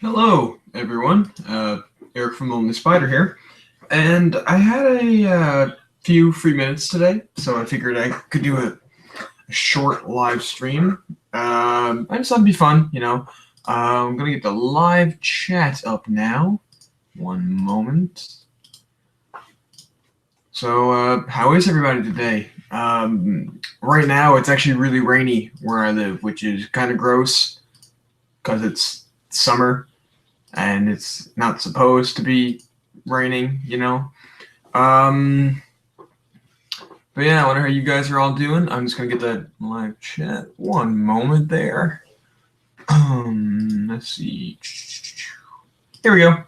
Hello, everyone. Eric from TheLonelySpider here, and I had a few free minutes today, so I figured I could do a short live stream. I just thought it'd be fun, you know. I'm gonna get the live chat up now. One moment. So, how is everybody today? Right now, it's actually really rainy where I live, which is kind of gross because it's summer and it's not supposed to be raining, you know. Um, but yeah, I wonder how you guys are all doing. I'm just gonna get that live chat. One moment there. Let's see. Here we go.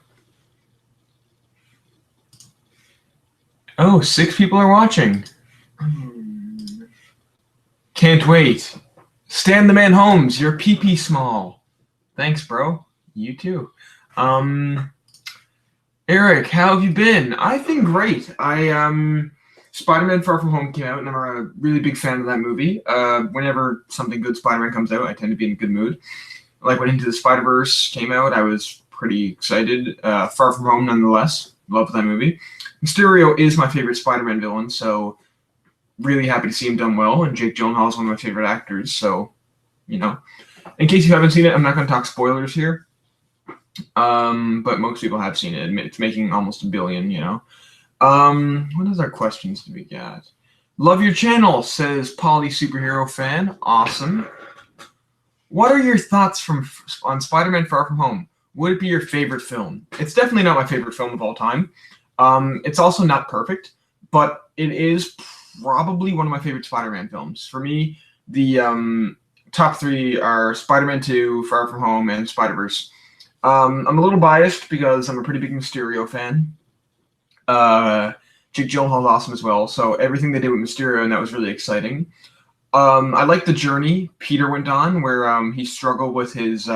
Oh, 6 people are watching. Can't wait. Stan the Man Holmes, you're pee small. Thanks, bro. You too. Eric, how have you been? I've been great. Spider-Man Far From Home came out, and I'm a really big fan of that movie. Whenever something good Spider-Man comes out, I tend to be in a good mood. Like when Into the Spider-Verse came out, I was pretty excited. Far From Home, nonetheless. Love that movie. Mysterio is my favorite Spider-Man villain, so really happy to see him done well. And Jake Gyllenhaal is one of my favorite actors, so, you know. In case you haven't seen it, I'm not going to talk spoilers here. But most people have seen it. It's making almost $1 billion, you know. What other questions do we got? Love your channel, says Polly Superhero Fan. Awesome. What are your thoughts on Spider-Man Far From Home? Would it be your favorite film? It's definitely not my favorite film of all time. It's also not perfect, but it is probably one of my favorite Spider-Man films. For me, the top 3 are Spider-Man 2, Far From Home, and Spider-Verse. I'm a little biased because I'm a pretty big Mysterio fan. Jake Gyllenhaal is awesome as well, so everything they did with Mysterio, and that was really exciting. I like the journey Peter went on, where he struggled with his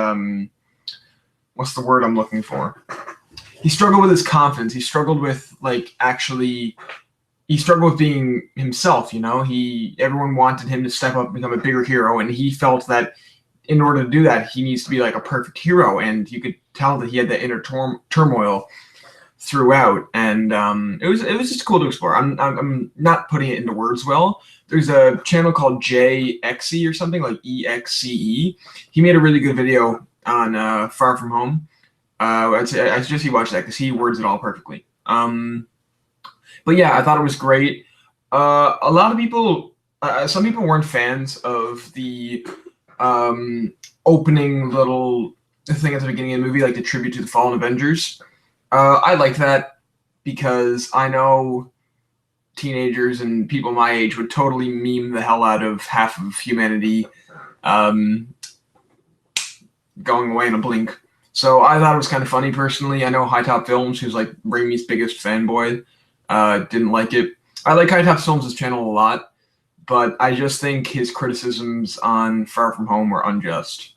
what's the word I'm looking for? He struggled with his confidence. He struggled with he struggled with being himself. You know, everyone wanted him to step up and become a bigger hero, and he felt that in order to do that, he needs to be like a perfect hero, and you could tell that he had that inner turmoil throughout, and it was just cool to explore. I'm not putting it into words well. There's a channel called JXE or something, like EXCE. He made a really good video on Far From Home. I suggest you watch that because he words it all perfectly. But yeah, I thought it was great. A lot of people, some people weren't fans of the opening little thing at the beginning of the movie, like the tribute to the fallen Avengers. I like that because I know teenagers and people my age would totally meme the hell out of half of humanity going away in a blink. So I thought it was kind of funny personally. I know High Top Films, who's like Raimi's biggest fanboy, didn't like it. I like High Top Films' channel a lot, but I just think his criticisms on Far From Home were unjust.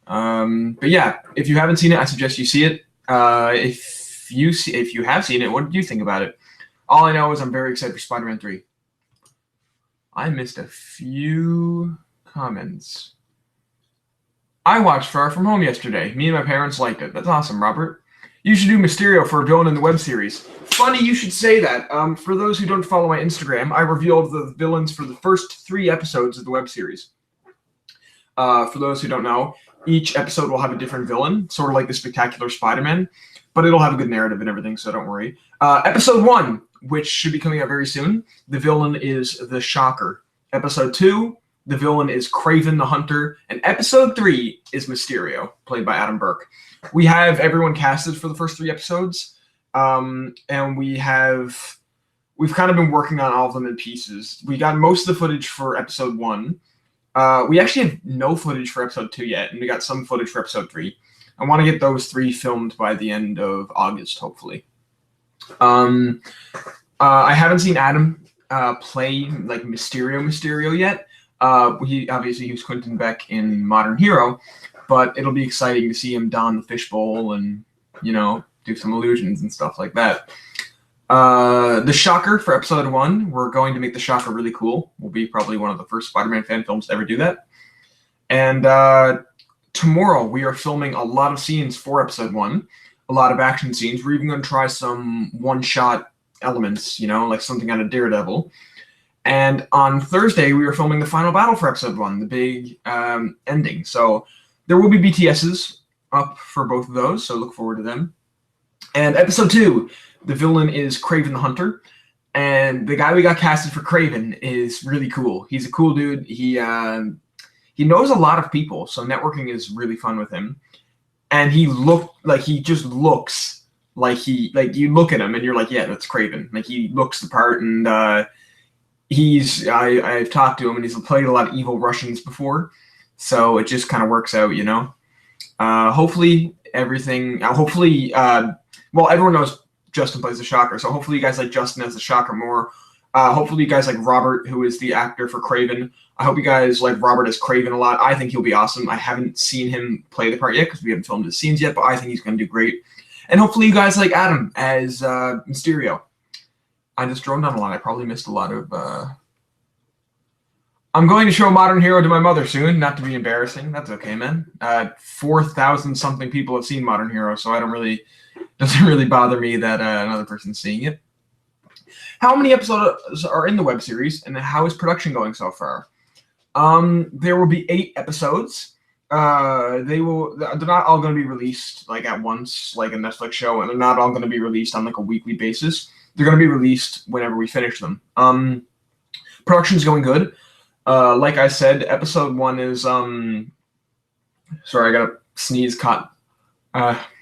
But yeah, if you haven't seen it, I suggest you see it. If you have seen it, what did you think about it? All I know is I'm very excited for Spider-Man 3. I missed a few comments. I watched Far From Home yesterday. Me and my parents liked it. That's awesome, Robert. You should do Mysterio for a villain in the web series. Funny you should say that. For those who don't follow my Instagram, I revealed the villains for the first 3 episodes of the web series. For those who don't know, each episode will have a different villain, sort of like the Spectacular Spider-Man, but it'll have a good narrative and everything, so don't worry. Episode 1, which should be coming out very soon, the villain is the Shocker. Episode 2, the villain is Kraven the Hunter, and episode 3 is Mysterio, played by Adam Burke. We have everyone casted for the first 3 episodes, and we've kind of been working on all of them in pieces. We got most of the footage for episode 1. We actually have no footage for episode 2 yet, and we got some footage for episode 3. I want to get those 3 filmed by the end of August, hopefully. I haven't seen Adam play like Mysterio yet. He was Quentin Beck in Modern Hero, but it'll be exciting to see him don the fishbowl and, you know, do some illusions and stuff like that. The Shocker for episode 1, we're going to make the Shocker really cool. We'll be probably one of the first Spider-Man fan films to ever do that. And tomorrow we are filming a lot of scenes for episode 1, a lot of action scenes. We're even going to try some one-shot elements, you know, like something out of Daredevil. And on Thursday, we are filming the final battle for episode 1, the big ending. So there will be BTSs up for both of those, so look forward to them. And episode 2, the villain is Kraven the Hunter. And the guy we got casted for Kraven is really cool. He's a cool dude. He knows a lot of people, so networking is really fun with him. And he just looks like you look at him and you're like, yeah, that's Kraven. Like, he looks the part, and I've talked to him, and he's played a lot of evil Russians before, so it just kind of works out, you know. Hopefully everyone knows Justin plays the Shocker, so hopefully you guys like Justin as the Shocker more. Hopefully you guys like Robert, who is the actor for Kraven. I hope you guys like Robert as Kraven a lot. I think he'll be awesome. I haven't seen him play the part yet because we haven't filmed his scenes yet, but I think he's going to do great. And hopefully you guys like Adam as Mysterio. I just droned on a lot. I probably missed a lot of... I'm going to show Modern Hero to my mother soon, not to be embarrassing. That's okay, man. 4,000 something people have seen Modern Hero, so doesn't really bother me that another person's seeing it. How many episodes are in the web series, and how is production going so far? There will be 8 episodes. They're not all going to be released like at once, like a Netflix show, and they're not all going to be released on like a weekly basis. They're going to be released whenever we finish them. Production's going good. Like I said, episode 1 is sorry, I got a sneeze caught.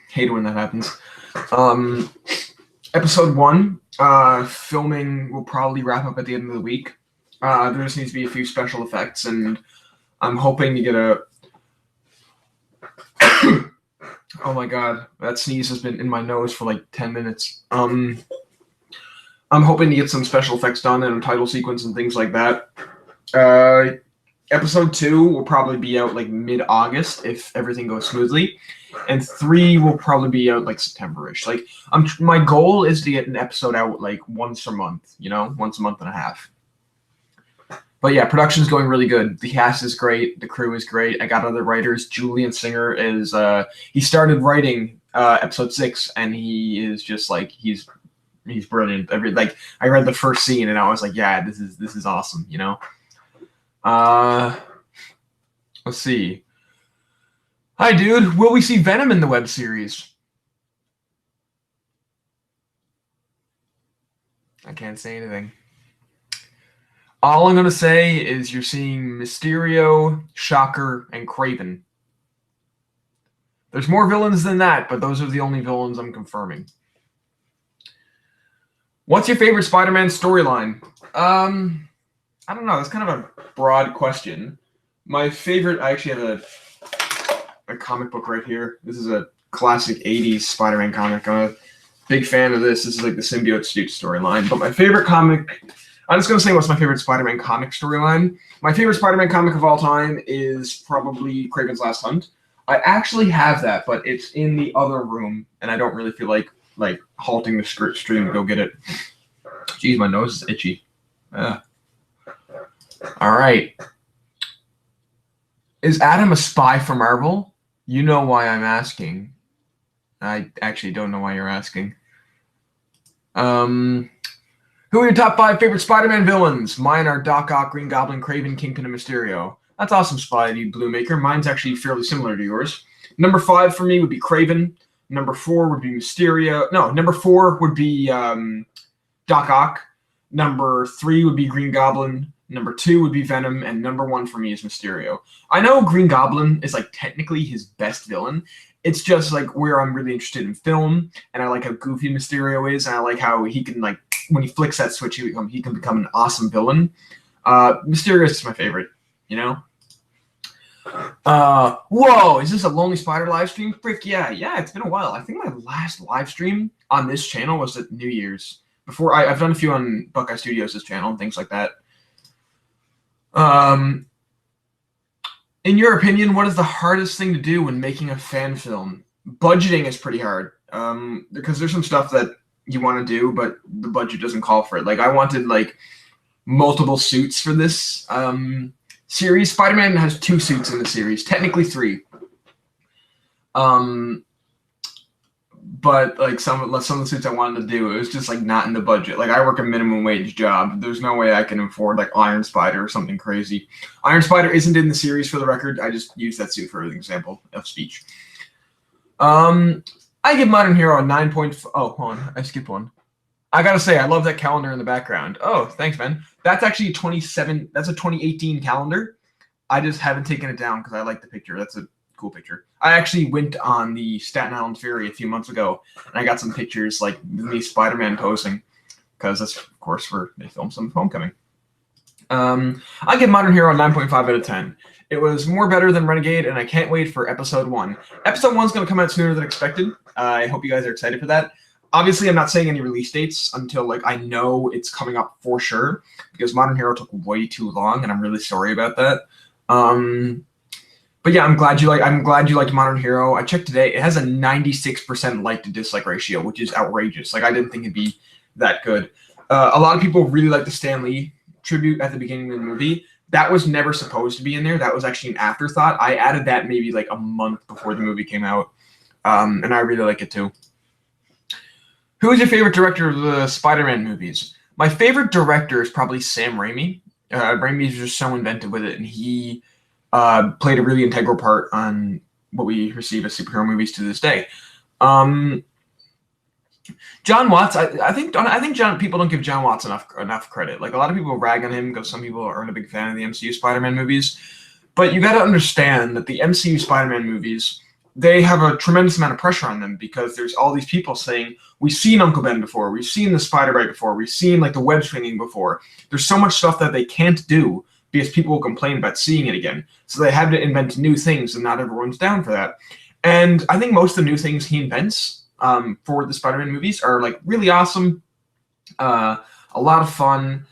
Hate when that happens. Episode 1, filming will probably wrap up at the end of the week. There just needs to be a few special effects, and I'm hoping to get a... Oh my god, that sneeze has been in my nose for like 10 minutes. I'm hoping to get some special effects done and a title sequence and things like that. Episode 2 will probably be out like mid-August if everything goes smoothly. And 3 will probably be out like September-ish. Like, my goal is to get an episode out like once a month, you know, once a month and a half. But yeah, production's going really good. The cast is great. The crew is great. I got other writers. Julian Singer is he started writing episode 6, and he is just like he's brilliant. I read the first scene and I was like, yeah, this is awesome, you know. Let's see. Hi, dude. Will we see Venom in the web series? I can't say anything. All I'm going to say is you're seeing Mysterio, Shocker, and Kraven. There's more villains than that, but those are the only villains I'm confirming. What's your favorite Spider-Man storyline? I don't know. That's kind of a broad question. My favorite, I actually have a comic book right here. This is a classic 80s Spider-Man comic. I'm a big fan of this. This is like the Symbiote Suit storyline. But my favorite comic... I'm just going to say what's my favorite Spider-Man comic storyline. My favorite Spider-Man comic of all time is probably Kraven's Last Hunt. I actually have that, but it's in the other room, and I don't really feel like halting the stream to go get it. Jeez, my nose is itchy. All right. Is Adam a spy for Marvel? You know why I'm asking. I actually don't know why you're asking. Who are your top 5 favorite Spider-Man villains? Mine are Doc Ock, Green Goblin, Kraven, Kingpin, and Mysterio. That's awesome, Spidey Bluemaker. Mine's actually fairly similar to yours. Number 5 for me would be Kraven. Number 4 would be Mysterio. No, number 4 would be Doc Ock. Number 3 would be Green Goblin. Number 2 would be Venom. And number 1 for me is Mysterio. I know Green Goblin is like technically his best villain. It's just like where I'm really interested in film. And I like how goofy Mysterio is. And I like how he can like, when he flicks that switch, he can become an awesome villain. Mysterio is my favorite, you know? Whoa, is this a Lonely Spider live stream? Frick, yeah, it's been a while. I think my last live stream on this channel was at New Year's. Before, I've done a few on Buckeye Studios' channel and things like that. In your opinion, what is the hardest thing to do when making a fan film? Budgeting is pretty hard, because there's some stuff that you want to do, but the budget doesn't call for it. Like, I wanted like multiple suits for this series. Spider-Man has 2 suits in the series, technically 3. Um, but like some of the suits I wanted to do, it was just like not in the budget. Like I work a minimum wage job. There's no way I can afford like Iron Spider or something crazy. Iron Spider isn't in the series, for the record. I just use that suit for an example of speech. I give Modern Hero a 9. Oh, hold on, I skipped one. I gotta say, I love that calendar in the background. Oh, thanks, man. That's actually 27. That's a 2018 calendar. I just haven't taken it down because I like the picture. That's a cool picture. I actually went on the Staten Island Ferry a few months ago, and I got some pictures like me Spider-Man posing, because that's of course where they filmed some of Homecoming. I give Modern Hero a 9.5 out of 10. It was more better than Renegade, and I can't wait for episode 1. Episode 1 is going to come out sooner than expected. I hope you guys are excited for that. Obviously, I'm not saying any release dates until like I know it's coming up for sure, because Modern Hero took way too long, and I'm really sorry about that. But yeah, I'm glad you liked Modern Hero. I checked today; it has a 96% like to dislike ratio, which is outrageous. Like I didn't think it'd be that good. A lot of people really like the Stan Lee tribute at the beginning of the movie. That was never supposed to be in there. That was actually an afterthought. I added that maybe like a month before the movie came out, and I really like it too. Who is your favorite director of the Spider-Man movies? My favorite director is probably Sam Raimi. Raimi is just so inventive with it, and he played a really integral part on what we receive as superhero movies to this day. John Watts, I think people don't give John Watts enough credit. Like a lot of people rag on him because some people aren't a big fan of the MCU Spider-Man movies, but you got to understand that the MCU Spider-Man movies, they have a tremendous amount of pressure on them because there's all these people saying, we've seen Uncle Ben before, we've seen the Spider-Bite before, we've seen like the web swinging before. There's so much stuff that they can't do because people will complain about seeing it again. So they have to invent new things, and not everyone's down for that. And I think most of the new things he invents for the Spider-Man movies are like really awesome, a lot of fun,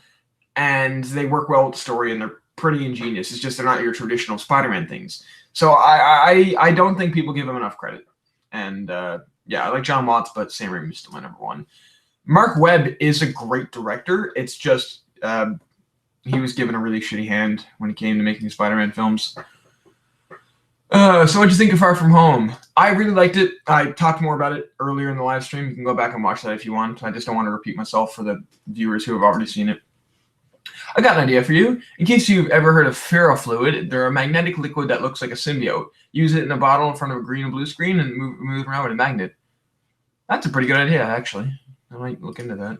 and they work well with the story, and they're pretty ingenious. It's just they're not your traditional Spider-Man things. So I don't think people give him enough credit. And yeah, I like John Watts, but Sam Raimi is still my number one. Mark Webb is a great director. It's just he was given a really shitty hand when it came to making Spider-Man films. So what'd you think of Far From Home? I really liked it. I talked more about it earlier in the live stream. You can go back and watch that if you want. I just don't want to repeat myself for the viewers who have already seen it. I got an idea for you. In case you've ever heard of ferrofluid, they're a magnetic liquid that looks like a symbiote. Use it in a bottle in front of a green and blue screen and move it around with a magnet. That's a pretty good idea, actually. I might look into that.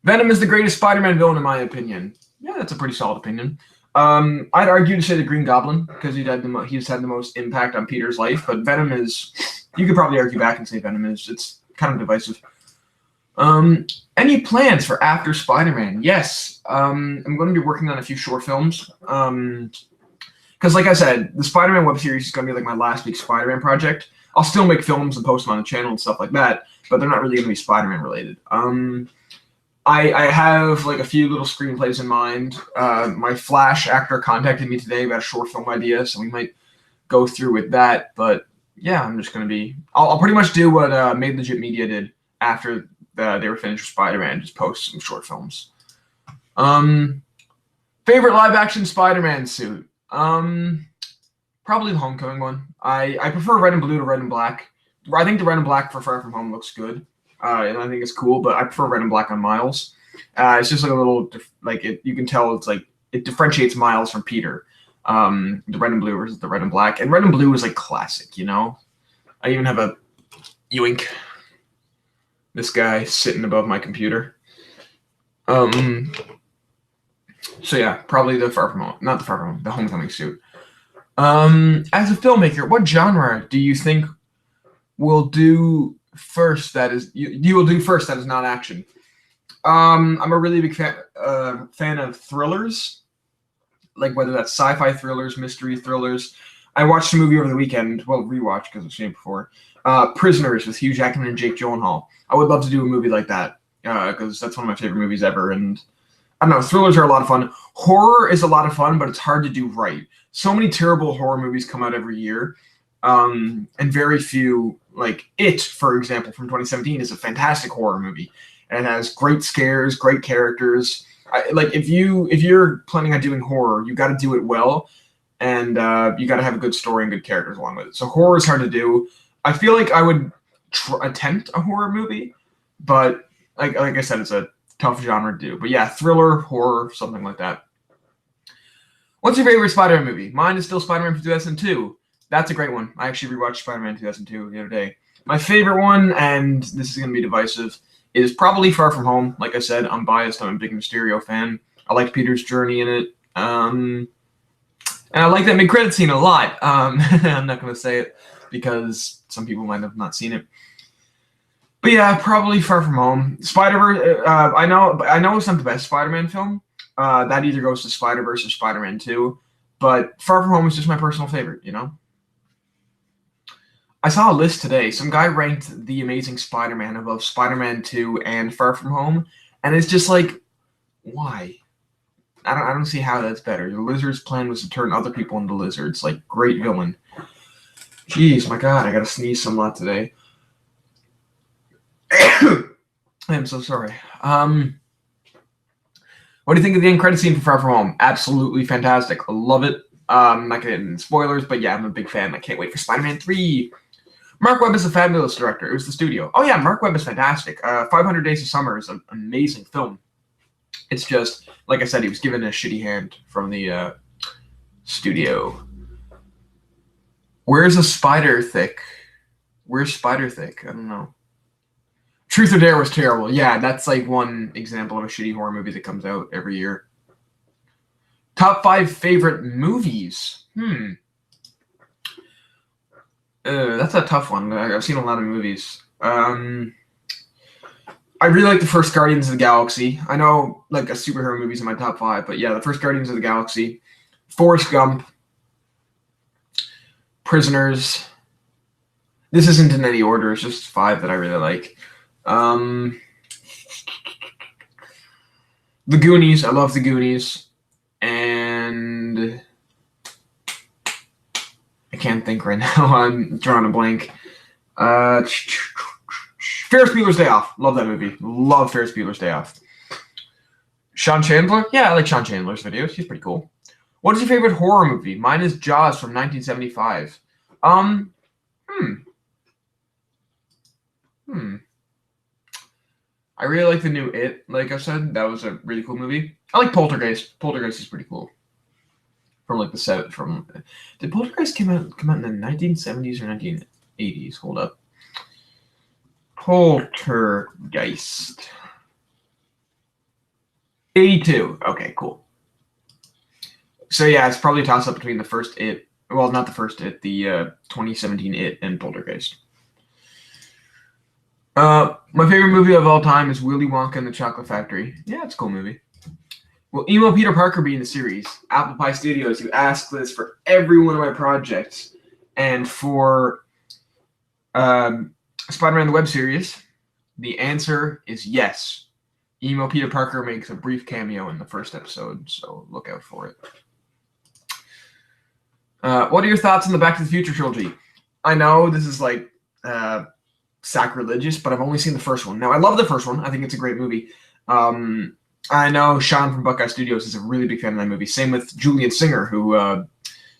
Venom is the greatest Spider-Man villain, in my opinion. Yeah, that's a pretty solid opinion. I'd argue to say the Green Goblin, because he's had the most impact on Peter's life, but Venom is... You could probably argue back and say Venom is... It's kind of divisive. Any plans for after Spider-Man? Yes. I'm going to be working on a few short films. Because like I said, the Spider-Man web series is going to be like my last big Spider-Man project. I'll still make films and post them on the channel and stuff like that, but they're not really going to be Spider-Man related. I have like a few little screenplays in mind. My Flash actor contacted me today about a short film idea, so we might go through with that. But yeah, I'm just going to be... I'll pretty much do what Made Legit Media did after they were finished with Spider-Man, just post some short films. Favorite live-action Spider-Man suit? Probably the Homecoming one. I prefer red and blue to red and black. I think the red and black for Far From Home looks good, and I think it's cool. But I prefer red and black on Miles. It's just like a little you can tell it's like it differentiates Miles from Peter. The red and blue versus the red and black, and red and blue is like classic, you know. I even have a yoink. This guy sitting above my computer. So yeah, probably the Far From Home, not the Far From Home, the Homecoming suit. As a filmmaker, what genre do you think will do first? That is, you will do first. That is not action. I'm a really big fan of thrillers, like whether that's sci-fi thrillers, mystery thrillers. I watched a movie over the weekend. Well, rewatch because I've seen it before. Prisoners with Hugh Jackman and Jake Gyllenhaal. I would love to do a movie like that because that's one of my favorite movies ever. And I don't know, thrillers are a lot of fun. Horror is a lot of fun, but it's hard to do right. So many terrible horror movies come out every year, and very few, like It, for example, from 2017, is a fantastic horror movie. And it has great scares, great characters. If you're planning on doing horror, you got to do it well, and you got to have a good story and good characters along with it. So horror is hard to do. I feel like I would attempt a horror movie, but like I said, it's a tough genre to do. But yeah, thriller, horror, something like that. What's your favorite Spider-Man movie? Mine is still Spider-Man from 2002. That's a great one. I actually rewatched Spider-Man 2002 the other day. My favorite one, and this is going to be divisive, is probably Far From Home. Like I said, I'm biased. I'm a big Mysterio fan. I liked Peter's journey in it. And I like that mid-credit scene a lot. I'm not going to say it because some people might have not seen it. But yeah, probably Far From Home. Spider-Verse, I know it's not the best Spider-Man film. That either goes to Spider-Verse or Spider-Man 2. But Far From Home is just my personal favorite, you know? I saw a list today. Some guy ranked The Amazing Spider-Man above Spider-Man 2 and Far From Home. And it's just like, why? I don't see how that's better. The Lizard's plan was to turn other people into lizards. Like, great villain. Jeez, my God, I gotta sneeze some lot today. I'm so sorry. What do you think of the end credit scene for Far From Home? Absolutely fantastic. I love it. I'm not getting into spoilers, but yeah, I'm a big fan. I can't wait for Spider-Man 3. Mark Webb is a fabulous director. It was the studio. Oh yeah, Mark Webb is fantastic. 500 Days of Summer is an amazing film. It's just, like I said, he was given a shitty hand from the studio. Where's a spider thick? Where's Spider Thick? I don't know. Truth or Dare was terrible. Yeah, that's like one example of a shitty horror movie that comes out every year. Top 5 favorite movies. That's a tough one. I've seen a lot of movies. I really like the first Guardians of the Galaxy. I know like a superhero movie's in my top 5, but yeah, the first Guardians of the Galaxy. Forrest Gump. Prisoners. This isn't in any order. It's just 5 that I really like. The Goonies. I love The Goonies. And I can't think right now. I'm drawing a blank. Ferris Bueller's Day Off. Love that movie. Love Ferris Bueller's Day Off. Sean Chandler? Yeah, I like Sean Chandler's videos. He's pretty cool. What is your favorite horror movie? Mine is Jaws from 1975. I really like the new It, like I said. That was a really cool movie. I like Poltergeist. Poltergeist is pretty cool. From like the set from did Poltergeist come out in the 1970s or 1980s? Hold up. Poltergeist. 82. Okay, cool. So yeah, it's probably a toss up between the first It. Well, not the first It, the 2017 It and Poltergeist. My favorite movie of all time is Willy Wonka and the Chocolate Factory. Yeah, it's a cool movie. Will Emo Peter Parker be in the series? Apple Pie Studios, you ask this for every one of my projects. And for Spider-Man the Web Series, the answer is yes. Emo Peter Parker makes a brief cameo in the first episode, so look out for it. What are your thoughts on the Back to the Future trilogy? I know this is like sacrilegious, but I've only seen the first one. Now, I love the first one. I think it's a great movie. I know Sean from Buckeye Studios is a really big fan of that movie. Same with Julian Singer, who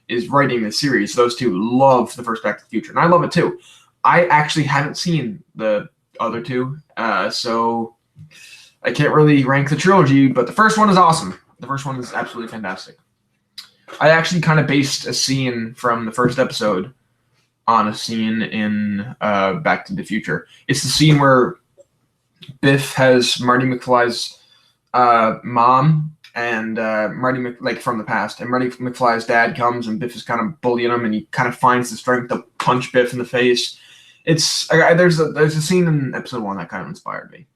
is writing the series. Those two love the first Back to the Future, and I love it too. I actually haven't seen the other two, so I can't really rank the trilogy, but the first one is awesome. The first one is absolutely fantastic. I actually kind of based a scene from the first episode on a scene in Back to the Future. It's the scene where Biff has Marty McFly's mom and like from the past, and Marty McFly's dad comes and Biff is kind of bullying him, and he kind of finds the strength to punch Biff in the face. It's there's a scene in episode 1 that kind of inspired me.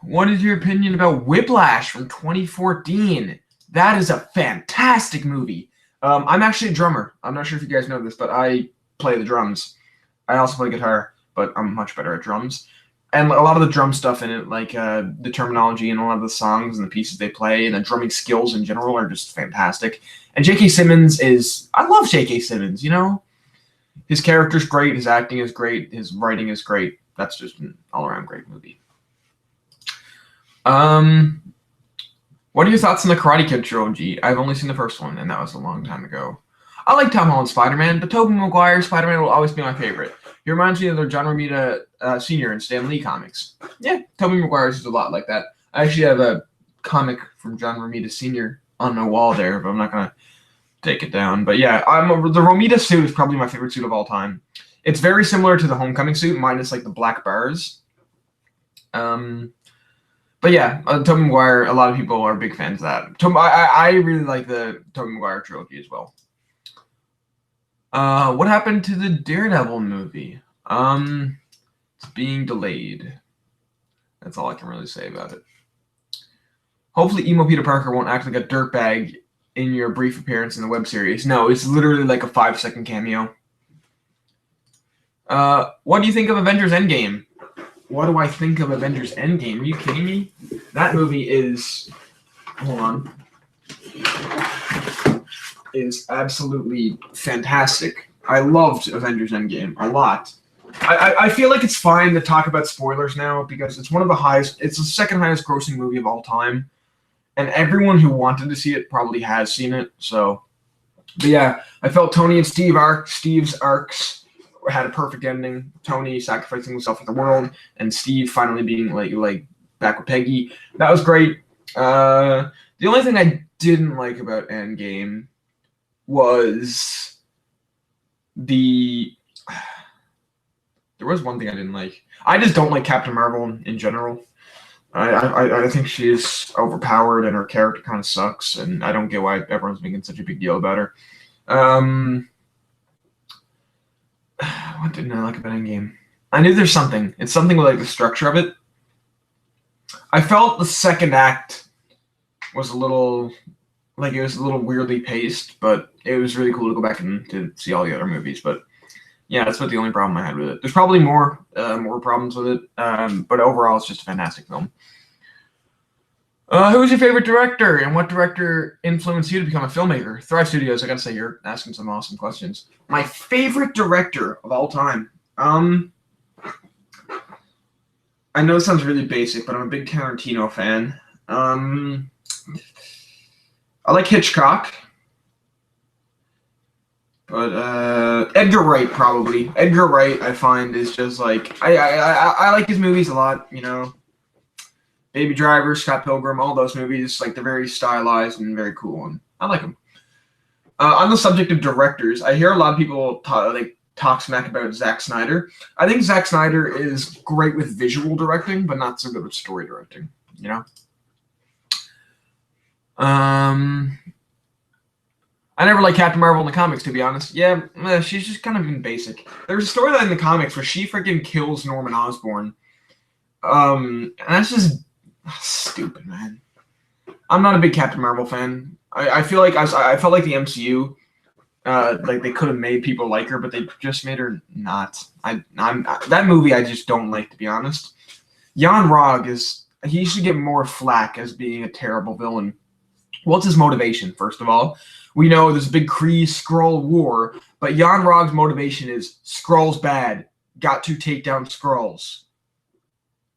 What is your opinion about Whiplash from 2014? That is a fantastic movie. I'm actually a drummer. I'm not sure if you guys know this, but I play the drums. I also play guitar, but I'm much better at drums. And a lot of the drum stuff in it, like the terminology and a lot of the songs and the pieces they play and the drumming skills in general are just fantastic. And J.K. Simmons I love J.K. Simmons, you know? His character's great, his acting is great, his writing is great. That's just an all-around great movie. What are your thoughts on the Karate Kid trilogy? I've only seen the first one, and that was a long time ago. I like Tom Holland's Spider-Man, but Tobey Maguire's Spider-Man will always be my favorite. He reminds me of the John Romita Sr. and Stan Lee comics. Yeah, Tobey Maguire's is a lot like that. I actually have a comic from John Romita Sr. on my wall there, but I'm not going to take it down. But yeah, the Romita suit is probably my favorite suit of all time. It's very similar to the Homecoming suit, minus like the black bars. But yeah, Tobey Maguire, a lot of people are big fans of that. I really like the Tobey Maguire trilogy as well. What happened to the Daredevil movie? It's being delayed. That's all I can really say about it. Hopefully Emo Peter Parker won't act like a dirtbag in your brief appearance in the web series. No, it's literally like a 5-second cameo. What do you think of Avengers Endgame? What do I think of Avengers Endgame? Are you kidding me? That movie is... Hold on. Is absolutely fantastic. I loved Avengers Endgame a lot. I feel like it's fine to talk about spoilers now because it's one of the highest... It's the second highest grossing movie of all time. And everyone who wanted to see it probably has seen it. So, but yeah, I felt Tony and Steve's arcs had a perfect ending. Tony sacrificing himself for the world, and Steve finally being like back with Peggy. That was great. The only thing I didn't like about Endgame was there was one thing I didn't like. I just don't like Captain Marvel in general. I think she is overpowered and her character kind of sucks, and I don't get why everyone's making such a big deal about her. What didn't I like about Endgame? I knew there's something. It's something with like the structure of it. I felt the second act was a little weirdly paced, but it was really cool to go back and to see all the other movies. But yeah, that's about the only problem I had with it. There's probably more problems with it, but overall, it's just a fantastic film. Who was your favorite director, and what director influenced you to become a filmmaker? Thrive Studios, I gotta say, you're asking some awesome questions. My favorite director of all time. I know it sounds really basic, but I'm a big Tarantino fan. I like Hitchcock. But Edgar Wright, probably. Edgar Wright, I find, is just like... I like his movies a lot, you know. Baby Driver, Scott Pilgrim, all those movies, like, they're very stylized and very cool, and I like them. On the subject of directors, I hear a lot of people talk smack about Zack Snyder. I think Zack Snyder is great with visual directing, but not so good with story directing, you know? I never liked Captain Marvel in the comics, to be honest. Yeah, she's just kind of been basic. There's a storyline in the comics where she freaking kills Norman Osborn. And that's just stupid, man. I'm not a big Captain Marvel fan. I feel like I felt like the MCU, like they could have made people like her, but they just made her not. That movie I just don't like, to be honest. Jan Rog he should get more flack as being a terrible villain. What's his motivation, first of all? We know there's a big Kree-Skrull war, but Jan Rog's motivation is Skrulls bad, got to take down Skrulls.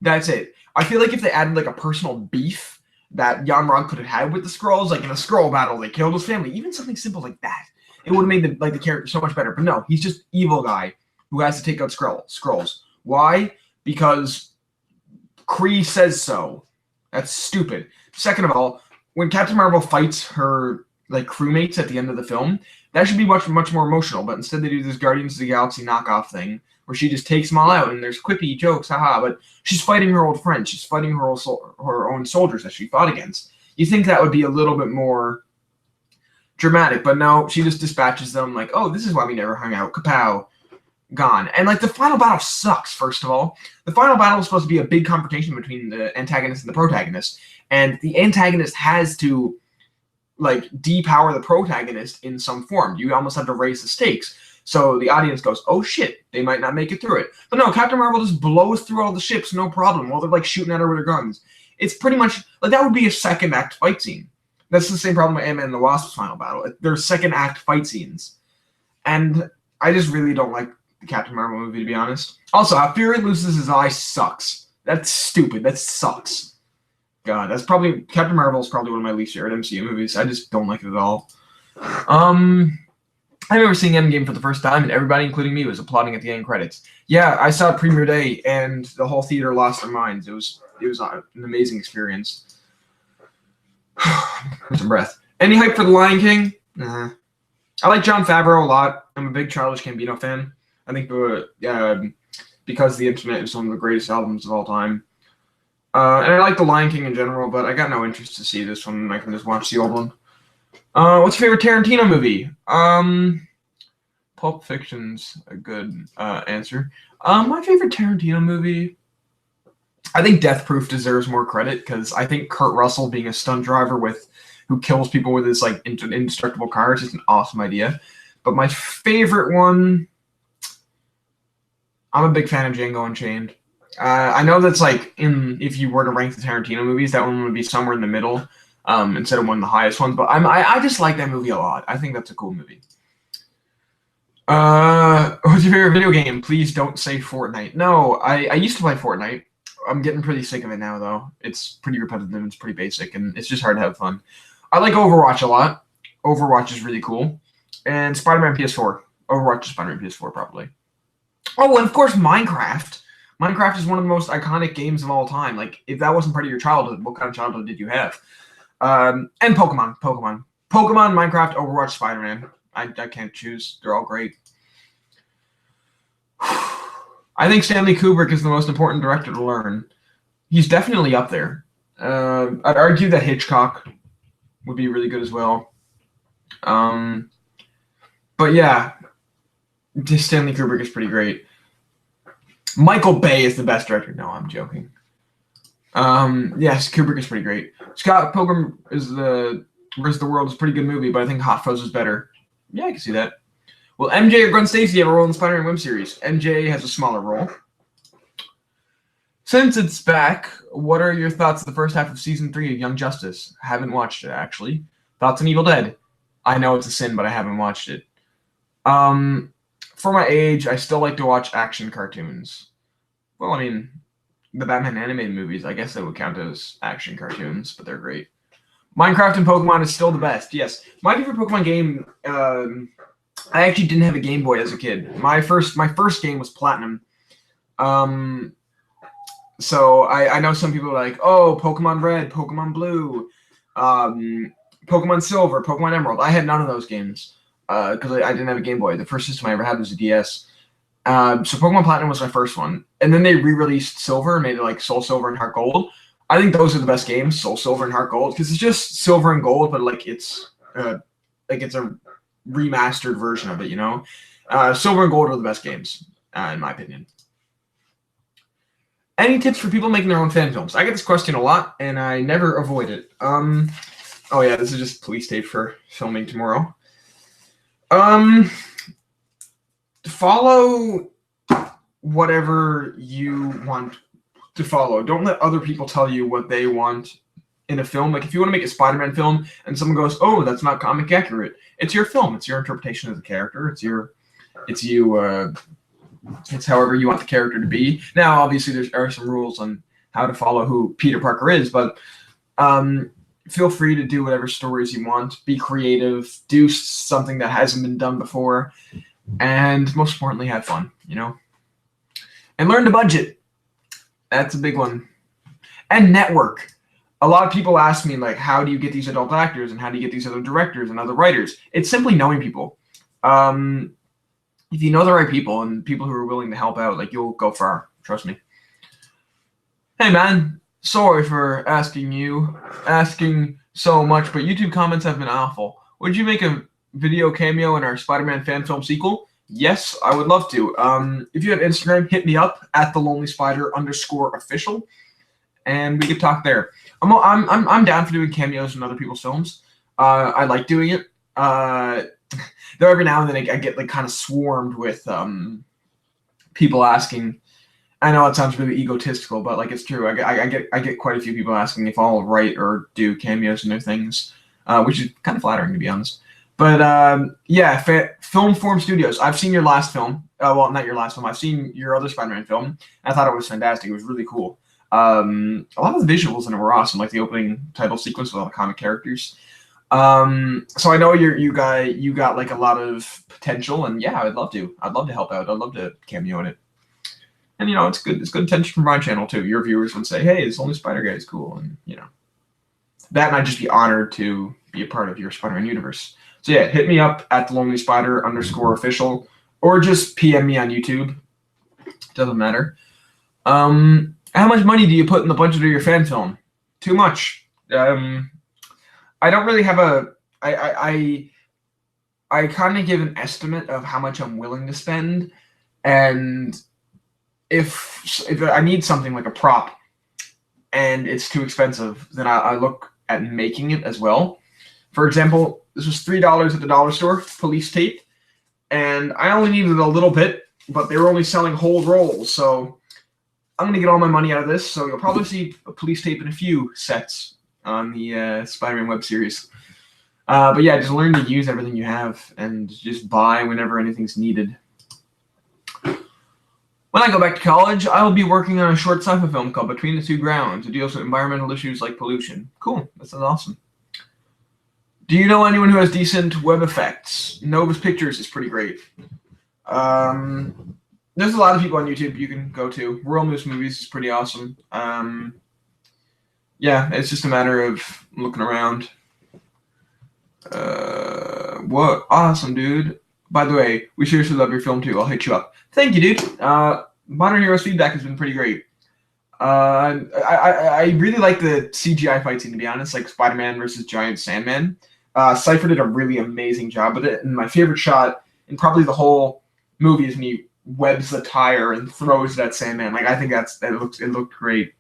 That's it. I feel like if they added like a personal beef that Jan Rog could have had with the Skrulls, like in a Skrull battle, they killed his family, even something simple like that, it would have made the character so much better. But no, he's just evil guy who has to take out Skrulls. Why? Because Kree says so. That's stupid. Second of all, when Captain Marvel fights her like crewmates at the end of the film, that should be much more emotional. But instead, they do this Guardians of the Galaxy knockoff thing where she just takes them all out, and there's quippy jokes, haha. But she's fighting her old friends. She's fighting her own soldiers that she fought against. You think that would be a little bit more dramatic, but no, she just dispatches them like, oh, this is why we never hung out. Kapow. Gone. And like the final battle sucks, first of all. The final battle is supposed to be a big confrontation between the antagonist and the protagonist. And the antagonist has to like depower the protagonist in some form. You almost have to raise the stakes. So the audience goes, oh shit, they might not make it through it. But no, Captain Marvel just blows through all the ships, no problem, while they're like shooting at her with their guns. It's pretty much like that would be a second act fight scene. That's the same problem with Ant-Man and the Wasp's final battle. They're second act fight scenes. And I just really don't like the Captain Marvel movie, to be honest. Also, how Fury loses his eye sucks. That's stupid. That sucks. God, Captain Marvel is probably one of my least favorite MCU movies. I just don't like it at all. I remember seeing Endgame for the first time, and everybody, including me, was applauding at the end credits. Yeah, I saw it premiere day, and the whole theater lost their minds. It was an amazing experience. Some breath. Any hype for The Lion King? Nah. I like Jon Favreau a lot. I'm a big Childish Gambino fan. I think because The Internet is one of the greatest albums of all time. And I like The Lion King in general, but I got no interest to see this one. I can just watch the old one. What's your favorite Tarantino movie? Pulp Fiction's a good answer. My favorite Tarantino movie, I think Death Proof deserves more credit because I think Kurt Russell being a stunt driver who kills people with his like indestructible car is just an awesome idea. But my favorite one, I'm a big fan of Django Unchained. I know that's like if you were to rank the Tarantino movies, that one would be somewhere in the middle instead of one of the highest ones. But I just like that movie a lot. I think that's a cool movie. What's your favorite video game? Please don't say Fortnite. No, I used to play Fortnite. I'm getting pretty sick of it now, though. It's pretty repetitive, it's pretty basic, and it's just hard to have fun. I like Overwatch a lot. Overwatch is really cool. And Spider-Man PS4. Overwatch is Spider-Man PS4, probably. Oh, and of course, Minecraft. Minecraft is one of the most iconic games of all time. Like, if that wasn't part of your childhood, what kind of childhood did you have? And Pokemon. Pokemon, Minecraft, Overwatch, Spider-Man. I can't choose. They're all great. I think Stanley Kubrick is the most important director to learn. He's definitely up there. I'd argue that Hitchcock would be really good as well. But yeah, Stanley Kubrick is pretty great. Michael Bay is the best director. No, I'm joking. Yes, Kubrick is pretty great. Scott Pilgrim versus the World is a pretty good movie, but I think Hot Fuzz is better. Yeah, I can see that. Will MJ or Gwen Stacy have a role in the Spider-Man web series? MJ has a smaller role. Since it's back, what are your thoughts on the first half of Season 3 of Young Justice? Haven't watched it, actually. Thoughts on Evil Dead? I know it's a sin, but I haven't watched it. For my age, I still like to watch action cartoons. Well, I mean, the Batman animated movies, I guess that would count as action cartoons, but they're great. Minecraft and Pokemon is still the best. Yes, my favorite Pokemon game. I actually didn't have a Game Boy as a kid. My first game was Platinum. So I know some people are like, oh, Pokemon Red, Pokemon Blue, Pokemon Silver, Pokemon Emerald. I had none of those games because I didn't have a Game Boy. The first system I ever had was a DS. So Pokemon Platinum was my first one, and then they re-released Silver and made it like Soul Silver and Heart Gold. I think those are the best games, Soul Silver and Heart Gold, because it's just Silver and Gold, but like it's a remastered version of it, you know. Silver and Gold are the best games, in my opinion. Any tips for people making their own fan films? I get this question a lot, and I never avoid it. Oh yeah, this is just police tape for filming tomorrow. Follow whatever you want to follow. Don't let other people tell you what they want in a film. Like if you want to make a Spider-Man film and someone goes, "Oh, that's not comic accurate," it's your film. It's your interpretation of the character. It's however you want the character to be. Now, obviously, there are some rules on how to follow who Peter Parker is, but feel free to do whatever stories you want. Be creative. Do something that hasn't been done before. And most importantly, have fun, you know? And learn to budget. That's a big one. And network. A lot of people ask me, like, how do you get these adult actors and how do you get these other directors and other writers? It's simply knowing people. If you know the right people and people who are willing to help out, like, you'll go far. Trust me. Hey, man. Sorry for asking so much, but YouTube comments have been awful. Would you make a video cameo in our Spider-Man fan film sequel? Yes, I would love to. If you have Instagram, hit me up at TheLonelySpider_official, and we could talk there. I'm down for doing cameos in other people's films. I like doing it. Though every now and then I get like kind of swarmed with people asking. I know it sounds really egotistical, but like it's true. I get quite a few people asking if I'll write or do cameos in their things, which is kind of flattering to be honest. But yeah, Film Form Studios. I've seen your last film. Well, not your last film. I've seen your other Spider-Man film. I thought it was fantastic. It was really cool. A lot of the visuals in it were awesome, like the opening title sequence with all the comic characters. So I know you got like a lot of potential, and yeah, I'd love to help out. I'd love to cameo in it. And it's good attention from my channel too. Your viewers would say, hey, this Lonely Spider guy is cool, and that, and I'd just be honored to be a part of your Spider-Man universe. So yeah, hit me up at TheLonelySpider_official, or just PM me on YouTube. Doesn't matter. How much money do you put in the budget of your fan film? Too much. I don't really have a. I kind of give an estimate of how much I'm willing to spend, and if I need something like a prop and it's too expensive, then I look at making it as well. For example, this was $3 at the dollar store, police tape, and I only needed a little bit, but they were only selling whole rolls, so I'm going to get all my money out of this. So you'll probably see a police tape in a few sets on the Spider-Man web series. But yeah, just learn to use everything you have and just buy whenever anything's needed. When I go back to college, I will be working on a short sci-fi film called Between the Two Grounds. It deals with environmental issues like pollution. Cool. That sounds awesome. Do you know anyone who has decent web effects? Novus Pictures is pretty great. There's a lot of people on YouTube you can go to. Rural Moose Movies is pretty awesome. Yeah, it's just a matter of looking around. What? Awesome, dude. By the way, we seriously love your film too. I'll hit you up. Thank you, dude. Modern Heroes feedback has been pretty great. I really like the CGI fight scene, to be honest, like Spider-Man versus Giant Sandman. Cypher did a really amazing job with it, and my favorite shot in probably the whole movie is when he webs the tire and throws it at Sandman. Like, I think it looked great.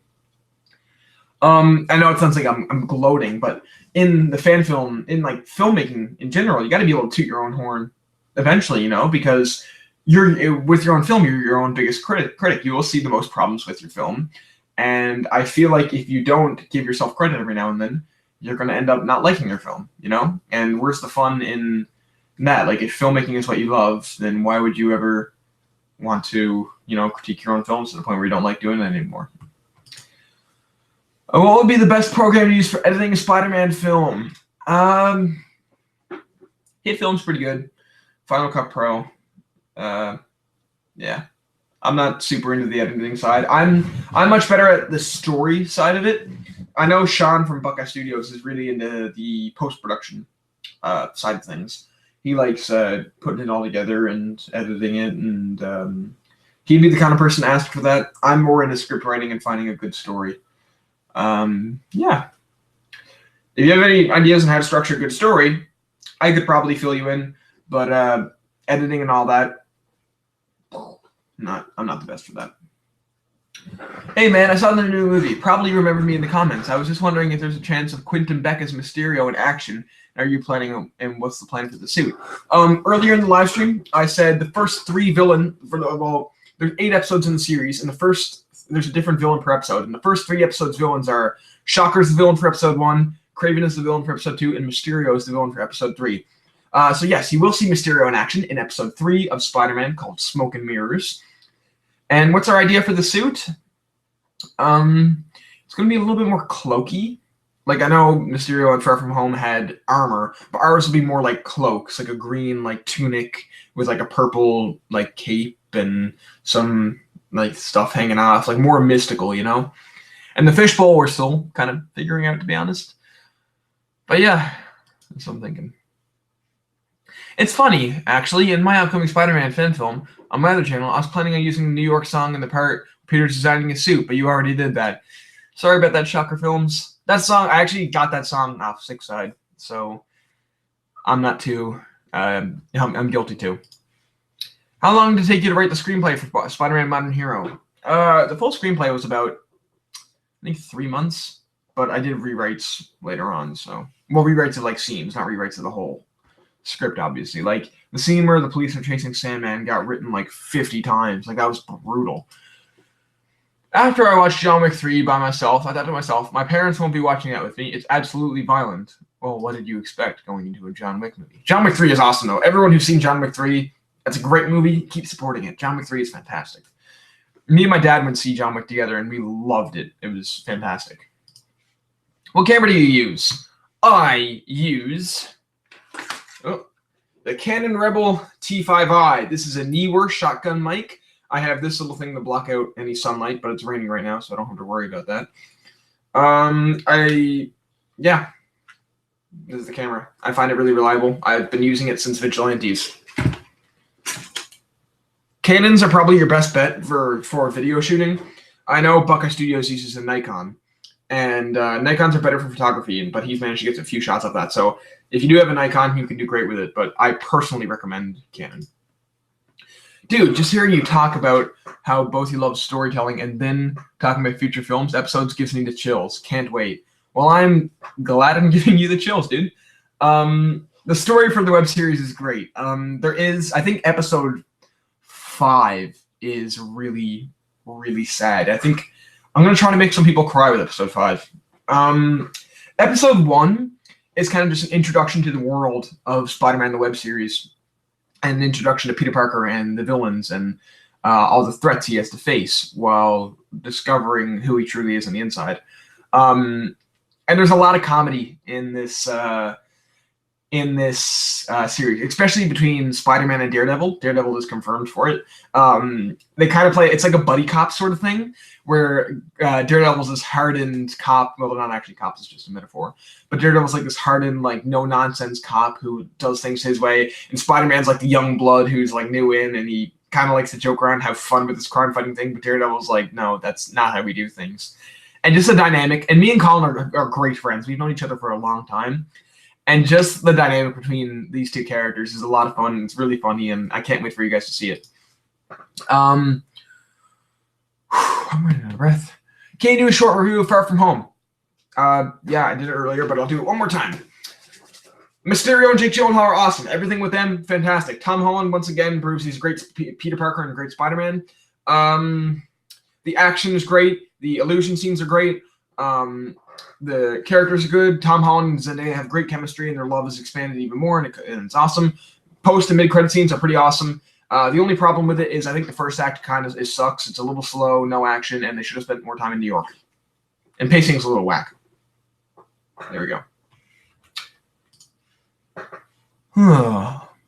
I know it sounds like I'm gloating, but in the fan film, in like filmmaking in general, you got to be able to toot your own horn eventually, because you're with your own film, you're your own biggest critic. You will see the most problems with your film, and I feel like if you don't give yourself credit every now and then, you're going to end up not liking your film, And where's the fun in that? Like, if filmmaking is what you love, then why would you ever want to, critique your own films to the point where you don't like doing it anymore? What would be the best program to use for editing a Spider-Man film? Hit Film's pretty good. Final Cut Pro. Yeah. I'm not super into the editing side. I'm much better at the story side of it. I know Sean from Buckeye Studios is really into the post-production side of things. He likes putting it all together and editing it, and he'd be the kind of person to ask for that. I'm more into script writing and finding a good story. Yeah. If you have any ideas on how to structure a good story, I could probably fill you in, but editing and all that, I'm not the best for that. Hey man, I saw the new movie. Probably remember me in the comments. I was just wondering if there's a chance of Quentin Beck as Mysterio in action. Are you planning, and what's the plan for the suit? Earlier in the live stream, I said the first 3 villain there's 8 episodes in the series, and there's a different villain per episode. And the first 3 episodes villains are Shocker's the villain for episode 1, Kraven is the villain for episode 2, and Mysterio is the villain for episode 3. So yes, you will see Mysterio in action in episode 3 of Spider-Man called Smoke and Mirrors. And what's our idea for the suit? It's going to be a little bit more cloaky. Like, I know Mysterio and Far From Home had armor, but ours will be more like cloaks, like a green like tunic with like a purple like cape and some like stuff hanging off, like more mystical, And the fishbowl we're still kind of figuring out, to be honest. But yeah, that's what I'm thinking. It's funny, actually, in my upcoming Spider-Man fan film, on my other channel, I was planning on using the New York song in the part Peter's designing a suit, but you already did that. Sorry about that, Shocker Films. That song, I actually got that song off Sick Side, so I'm not too, I'm guilty too. How long did it take you to write the screenplay for Spider-Man Modern Hero? The full screenplay was about, I think, 3 months, but I did rewrites later on, so. Well, rewrites of, like, scenes, not rewrites of the whole script, obviously. Like, the scene where the police are chasing Sandman got written, like, 50 times. Like, that was brutal. After I watched John Wick 3 by myself, I thought to myself, my parents won't be watching that with me. It's absolutely violent. Well, what did you expect going into a John Wick movie? John Wick 3 is awesome, though. Everyone who's seen John Wick 3, that's a great movie. Keep supporting it. John Wick 3 is fantastic. Me and my dad went to see John Wick together, and we loved it. It was fantastic. What camera do you use? I use the Canon Rebel T5i. This is a Neewer shotgun mic. I have this little thing to block out any sunlight, but it's raining right now, so I don't have to worry about that. Yeah, this is the camera. I find it really reliable. I've been using it since Vigilantes. Canons are probably your best bet for video shooting. I know Buckeye Studios uses a Nikon, and Nikons are better for photography, but he's managed to get a few shots of that. So if you do have a Nikon, you can do great with it, but I personally recommend Canon. Dude, just hearing you talk about how both you love storytelling and then talking about future films, episodes gives me the chills. Can't wait. Well, I'm glad I'm giving you the chills, dude. The story for the web series is great. There is, I think, episode 5 is really, really sad. I think I'm going to try to make some people cry with episode 5. Episode 1 is kind of just an introduction to the world of Spider-Man the web series, and an introduction to Peter Parker and the villains and all the threats he has to face while discovering who he truly is on the inside. And there's a lot of comedy in this series, especially between Spider-Man and Daredevil. Daredevil is confirmed for it. They kind of play, it's like a buddy cop sort of thing, where Daredevil's this hardened cop. Well, they're not actually cops, it's just a metaphor. But Daredevil's like this hardened, like, no-nonsense cop who does things his way. And Spider-Man's like the young blood who's like new in, and he kind of likes to joke around, have fun with this crime-fighting thing. But Daredevil's like, no, that's not how we do things. And just the dynamic. And me and Colin are great friends. We've known each other for a long time. And just the dynamic between these two characters is a lot of fun, and it's really funny, and I can't wait for you guys to see it. I'm running out of breath. Can you do a short review of Far From Home? Yeah, I did it earlier, but I'll do it one more time. Mysterio and Jake Gyllenhaal are awesome. Everything with them, fantastic. Tom Holland, once again, proves he's a great Peter Parker and a great Spider-Man. The action is great. The illusion scenes are great. The characters are good. Tom Holland and Zendaya have great chemistry, and their love is expanded even more, and it's awesome. Post and mid-credit scenes are pretty awesome. The only problem with it is I think the first act kind of sucks. It's a little slow, no action, and they should have spent more time in New York. And pacing's a little whack. There we go.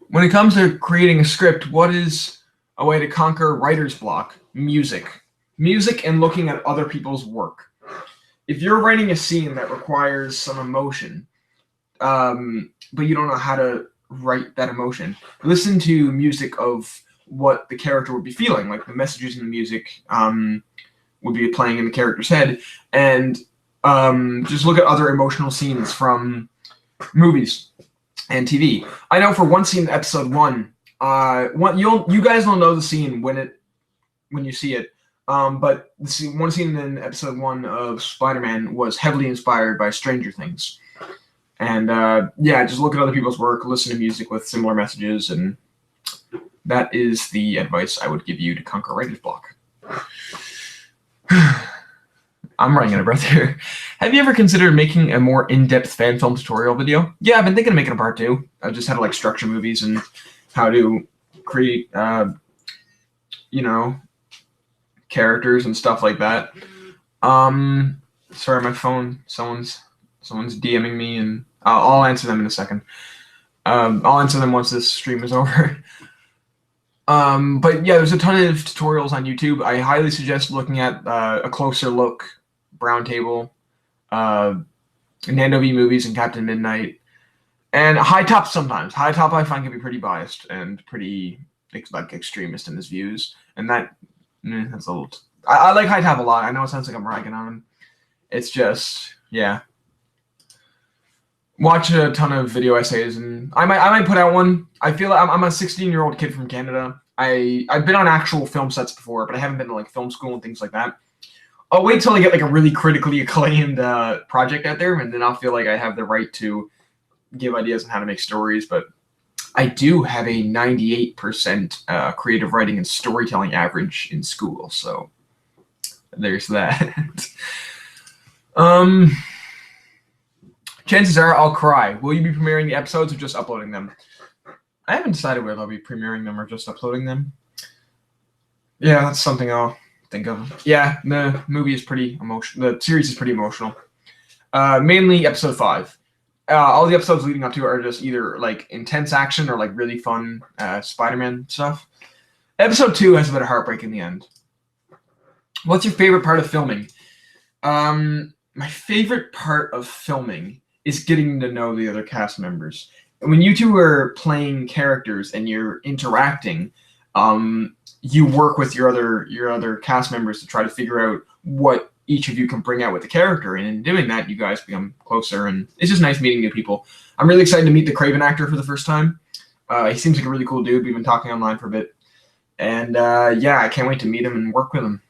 When it comes to creating a script, what is a way to conquer writer's block? Music. Music and looking at other people's work. If you're writing a scene that requires some emotion, but you don't know how to write that emotion, listen to music of what the character would be feeling, like the messages in the music would be playing in the character's head, and just look at other emotional scenes from movies and TV. I know for one scene in episode 1, you guys will know the scene when you see it. But one scene in episode 1 of Spider-Man was heavily inspired by Stranger Things. And yeah, just look at other people's work, listen to music with similar messages, and that is the advice I would give you to conquer writer's block. I'm running out of breath here. Have you ever considered making a more in-depth fan film tutorial video? Yeah, I've been thinking of making a part 2. I just how to like structure movies and how to create, characters and stuff like that. Sorry, my phone. Someone's DMing me, and I'll answer them in a second. I'll answer them once this stream is over. But yeah, there's a ton of tutorials on YouTube. I highly suggest looking at A Closer Look, Brown Table, Nando V Movies, and Captain Midnight, and High Top sometimes. High Top I find can be pretty biased and pretty like extremist in his views, and that's a little. I like High Top a lot. I know it sounds like I'm ragging on him. It's just, yeah. Watch a ton of video essays, and I might put out one. I feel like I'm a 16-year-old kid from Canada. I've been on actual film sets before, but I haven't been to like film school and things like that. I'll wait till I get like a really critically acclaimed project out there, and then I'll feel like I have the right to give ideas on how to make stories. But I do have a 98% creative writing and storytelling average in school, so there's that. Chances are I'll cry. Will you be premiering the episodes or just uploading them? I haven't decided whether I'll be premiering them or just uploading them. Yeah, that's something I'll think of. Yeah, the movie is pretty emotional. The series is pretty emotional. Mainly episode 5. all the episodes leading up to it are just either like intense action or like really fun Spider-Man stuff. Episode 2 has a bit of heartbreak in the end. What's your favorite part of filming? My favorite part of filming is getting to know the other cast members. When you two are playing characters and you're interacting, you work with your other cast members to try to figure out what each of you can bring out with the character, and in doing that, you guys become closer, and it's just nice meeting new people. I'm really excited to meet the Craven actor for the first time. He seems like a really cool dude. We've been talking online for a bit, and yeah, I can't wait to meet him and work with him.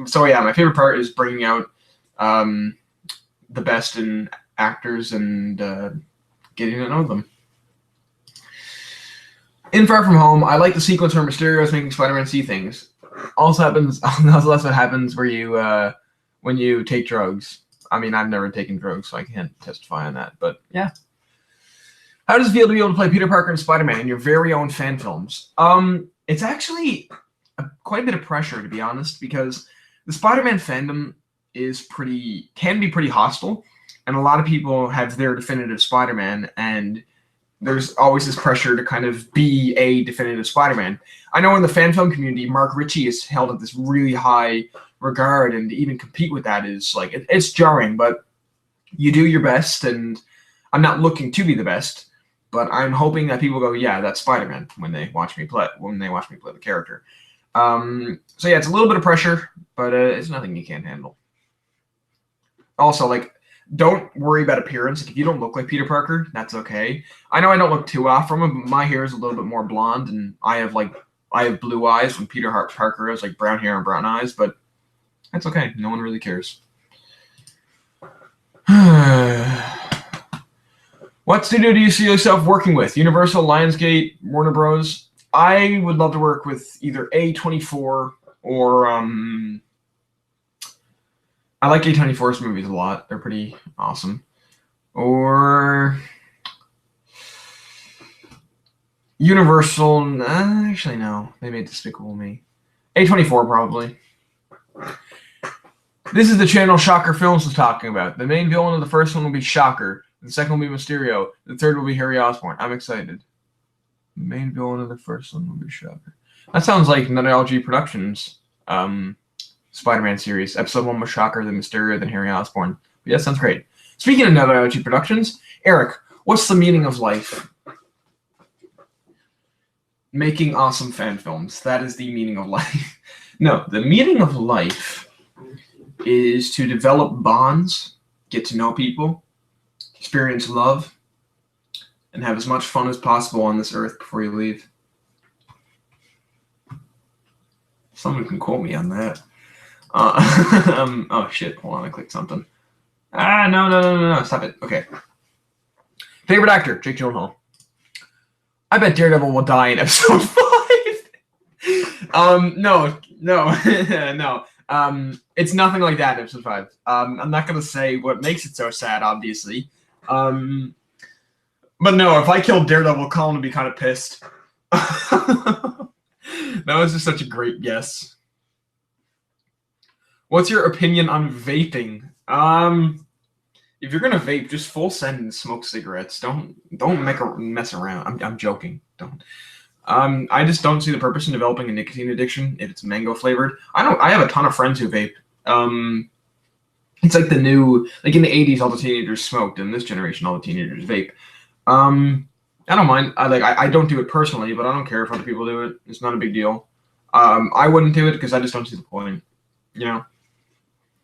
So yeah, my favorite part is bringing out the best in actors and getting to know them. In Far From Home, I like the sequence where Mysterio is making Spider-Man see things. Also that's what happens where you when you take drugs. I mean, I've never taken drugs, so I can't testify on that. But yeah. How does it feel to be able to play Peter Parker and Spider-Man in your very own fan films? It's actually quite a bit of pressure, to be honest, because the Spider-Man fandom can be pretty hostile, and a lot of people have their definitive Spider-Man, and there's always this pressure to kind of be a definitive Spider-Man. I know in the fan film community, Mark Ritchie is held at this really high regard, and to even compete with that is like, it's jarring, but you do your best, and I'm not looking to be the best, but I'm hoping that people go, yeah, that's Spider-Man when they watch me play the character. So yeah, it's a little bit of pressure, but it's nothing you can't handle. Also, like, don't worry about appearance. If you don't look like Peter Parker, that's okay. I know I don't look too off from him, but my hair is a little bit more blonde, and I have blue eyes when Peter Parker has like brown hair and brown eyes, but that's okay. No one really cares. What studio do you see yourself working with? Universal, Lionsgate, Warner Bros? I would love to work with either A24 or I like A24's movies a lot. They're pretty awesome. Or Universal. Actually, no. They made Despicable Me. A24 probably. This is the channel Shocker Films was talking about. The main villain of the first one will be Shocker. The second will be Mysterio. The third will be Harry Osborn. I'm excited. The main villain of the first one will be Shocker. That sounds like NetLG Productions Spider-Man series. Episode 1 was Shocker, then Mysterio, then Harry Osborn. But yeah, sounds great. Speaking of NetLG Productions, Eric, what's the meaning of life? Making awesome fan films. That is the meaning of life. No, the meaning of life is to develop bonds, get to know people, experience love, and have as much fun as possible on this earth before you leave. Someone can quote me on that. Oh shit, hold on, I clicked something. No, stop it. Okay. Favorite actor, Jake Gyllenhaal. I bet Daredevil will die in episode 5. No. It's nothing like that in episode 5. I'm not gonna say what makes it so sad, obviously. But no, if I killed Daredevil, Colin would be kind of pissed. That was just such a great guess. What's your opinion on vaping? If you're gonna vape, just full send and smoke cigarettes. Don't mess around. I'm joking. Don't. I just don't see the purpose in developing a nicotine addiction if it's mango flavored. I have a ton of friends who vape. It's like the new, like in the 80s, all the teenagers smoked, and this generation, all the teenagers vape. I don't mind. I don't do it personally, but I don't care if other people do it. It's not a big deal. I wouldn't do it because I just don't see the point. You know,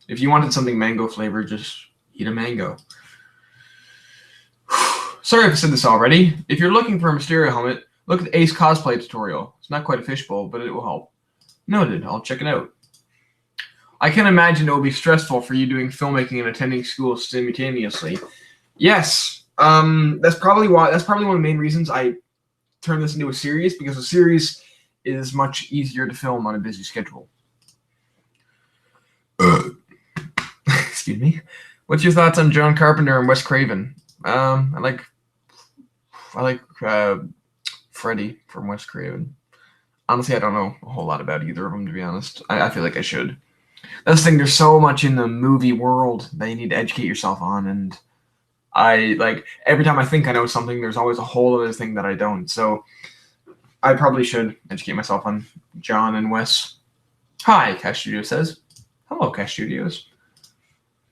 if you wanted something mango flavored, just eat a mango. Sorry if I said this already. If you're looking for a Mysterio helmet, look at the Ace cosplay tutorial. It's not quite a fishbowl, but it will help. Noted. I'll check it out. I can imagine it will be stressful for you doing filmmaking and attending school simultaneously. Yes. That's probably one of the main reasons I turned this into a series, because a series is much easier to film on a busy schedule. Excuse me. What's your thoughts on John Carpenter and Wes Craven? I like Freddy from Wes Craven. Honestly, I don't know a whole lot about either of them, to be honest. I feel like I should. That's the thing, there's so much in the movie world that you need to educate yourself on, and every time I think I know something, there's always a whole other thing that I don't. So I probably should educate myself on John and Wes. Hi, Cash Studio says. Hello, Cash Studios.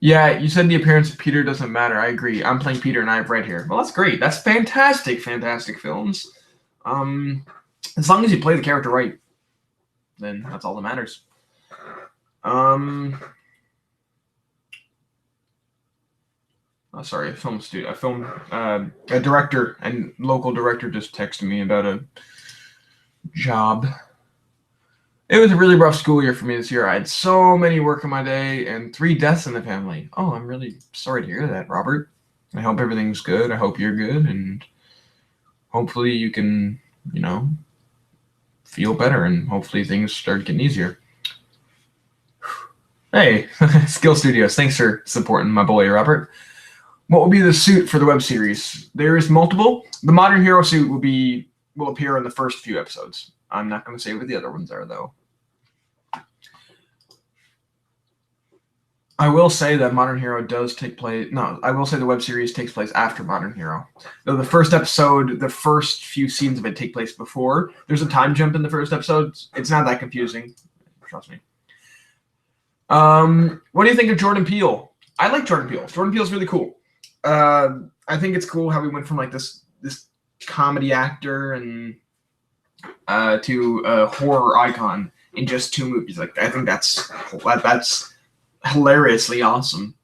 Yeah, you said the appearance of Peter doesn't matter. I agree. I'm playing Peter and I have red hair. Well, that's great. That's fantastic, fantastic films. As long as you play the character right, then that's all that matters. Sorry, a director and local director just texted me about a job. It was a really rough school year for me this year. I had so many work in my day and 3 deaths in the family. Oh, I'm really sorry to hear that, Robert. I hope everything's good. I hope you're good, and hopefully you can, feel better, and hopefully things start getting easier. Hey, Skill Studios, thanks for supporting my boy, Robert. What will be the suit for the web series? There is multiple. The Modern Hero suit will appear in the first few episodes. I'm not going to say what the other ones are, though. I will say that Modern Hero does take place... No, I will say the web series takes place after Modern Hero. Though the first episode, the first few scenes of it take place before. There's a time jump in the first episode. It's not that confusing. Trust me. What do you think of Jordan Peele? I like Jordan Peele. Jordan Peele's really cool. I think it's cool how we went from like this comedy actor and to a horror icon in just 2 movies. Like, I think that's hilariously awesome.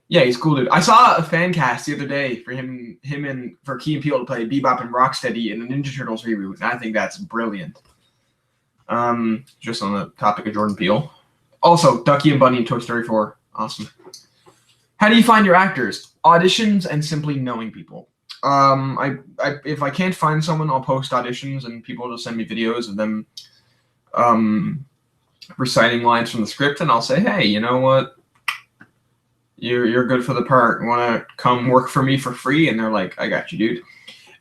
Yeah, he's cool, dude. I saw a fan cast the other day for him and for Key and Peele to play Bebop and Rocksteady in the Ninja Turtles reboot, and I think that's brilliant. Just on the topic of Jordan Peele. Also, Ducky and Bunny in Toy Story 4. Awesome. How do you find your actors? Auditions and simply knowing people. If I can't find someone, I'll post auditions and people just send me videos of them reciting lines from the script, and I'll say, hey, you know what? You're good for the part. Want to come work for me for free? And they're like, I got you, dude.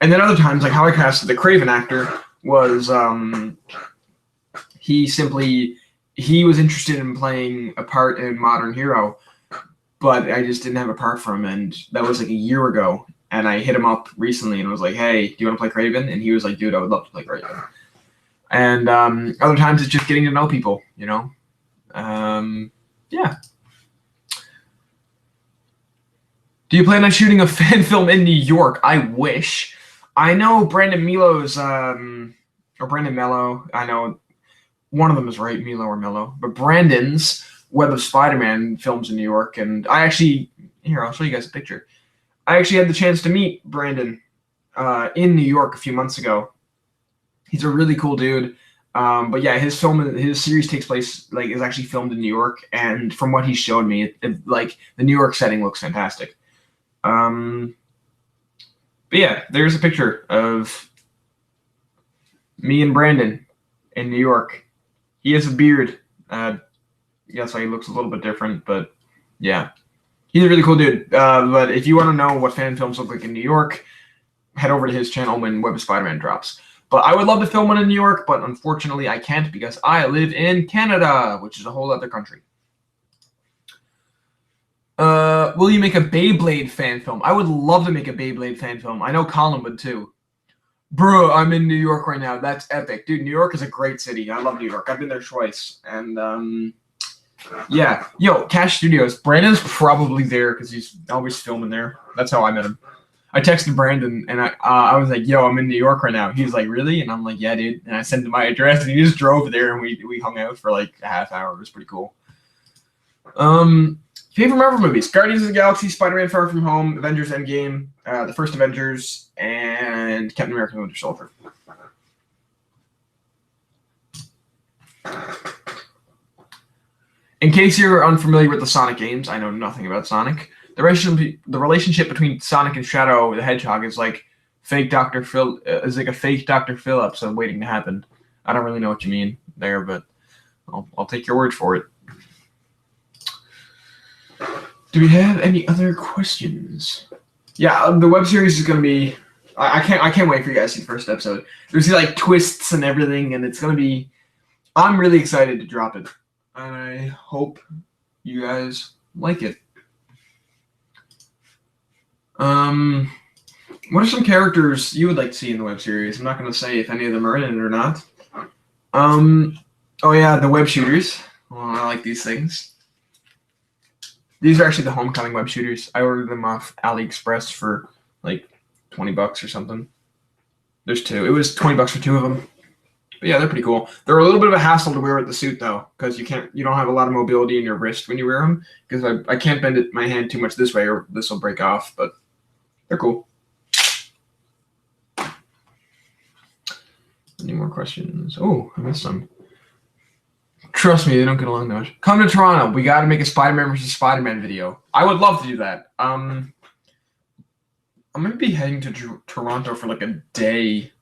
And then other times, like how I casted the Craven actor was he was interested in playing a part in Modern Hero, but I just didn't have a part for him, and that was like a year ago. And I hit him up recently and was like, hey, do you want to play Craven? And he was like, dude, I would love to play Craven. And other times it's just getting to know people, Yeah. Do you plan on shooting a fan film in New York? I wish. I know Brandon Melo's, or Brandon Mello. I know one of them is right, Melo or Mello. But Brandon's Web of Spider-Man films in New York. And I actually, here, I'll show you guys a picture. I actually had the chance to meet Brandon in New York a few months ago. He's a really cool dude. But yeah, his series takes place, is actually filmed in New York. And from what he showed me, the New York setting looks fantastic. But yeah, there's a picture of me and Brandon in New York. He has a beard. Yes, he looks a little bit different, but yeah. He's a really cool dude. But if you want to know what fan films look like in New York, head over to his channel when Web of Spider-Man drops. But I would love to film one in New York, but unfortunately I can't because I live in Canada, which is a whole other country. Will you make a Beyblade fan film? I would love to make a Beyblade fan film. I know Colin would too. Bro, I'm in New York right now. That's epic. Dude, New York is a great city. I love New York. I've been there twice. And, yeah. Yo, Cash Studios. Brandon's probably there because he's always filming there. That's how I met him. I texted Brandon, and I was like, yo, I'm in New York right now. He's like, really? And I'm like, yeah, dude. And I sent him my address, and he just drove there, and we hung out for like a half hour. It was pretty cool. Favorite Marvel movies: Guardians of the Galaxy, Spider-Man: Far From Home, Avengers: Endgame, the first Avengers, and Captain America: Winter Soldier. In case you're unfamiliar with the Sonic games, I know nothing about Sonic. The relationship between Sonic and Shadow the Hedgehog is like fake Dr. Phil. Is like a fake Dr. Phil episode waiting to happen. I don't really know what you mean there, but I'll take your word for it. Do we have any other questions? Yeah, the web series is gonna be. I can't wait for you guys to see the first episode. There's like twists and everything, and it's gonna be. I'm really excited to drop it, and I hope you guys like it. What are some characters you would like to see in the web series? I'm not going to say if any of them are in it or not. Oh yeah, the web shooters. Well, I like these things. These are actually the Homecoming web shooters. I ordered them off AliExpress for like $20 or something. There's two. It was $20 for two of them. But yeah, they're pretty cool. They're a little bit of a hassle to wear with the suit though, because you don't have a lot of mobility in your wrist when you wear them. Because I can't bend my hand too much this way, or this will break off. But they're cool. Any more questions? Oh, I missed some. Trust me, they don't get along that much. Come to Toronto. We got to make a Spider-Man versus Spider-Man video. I would love to do that. I'm going to be heading to Toronto for like a day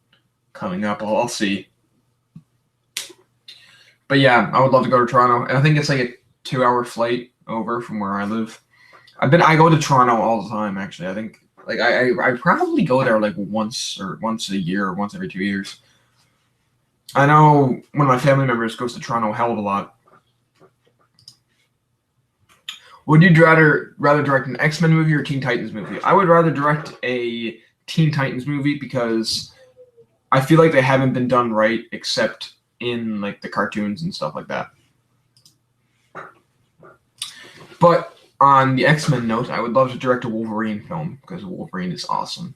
coming up. I'll see. But yeah, I would love to go to Toronto. And I think it's like a 2-hour flight over from where I live. I go to Toronto all the time, actually. I think like I probably go there like once a year or once every 2 years. I know one of my family members goes to Toronto a hell of a lot. Would you rather direct an X-Men movie or Teen Titans movie? I would rather direct a Teen Titans movie because I feel like they haven't been done right except in like the cartoons and stuff like that. But on the X-Men note, I would love to direct a Wolverine film because Wolverine is awesome.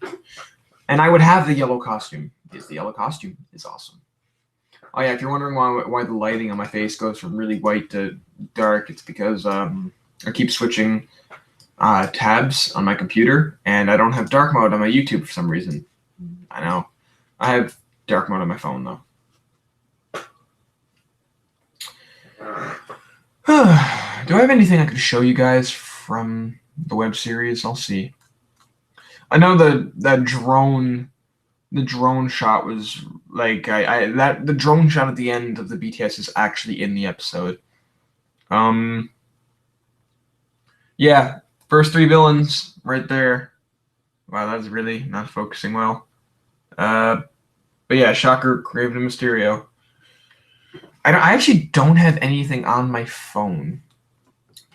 And I would have the yellow costume because the yellow costume is awesome. Oh yeah, if you're wondering why the lighting on my face goes from really white to dark, it's because I keep switching tabs on my computer, and I don't have dark mode on my YouTube for some reason. I know. I have dark mode on my phone, though. Do I have anything I could show you guys from the web series? I'll see. I know the drone shot was like the drone shot at the end of the BTS is actually in the episode. Yeah, first 3 villains right there. Wow, that's really not focusing well. But yeah, Shocker, Kraven, and Mysterio. I actually don't have anything on my phone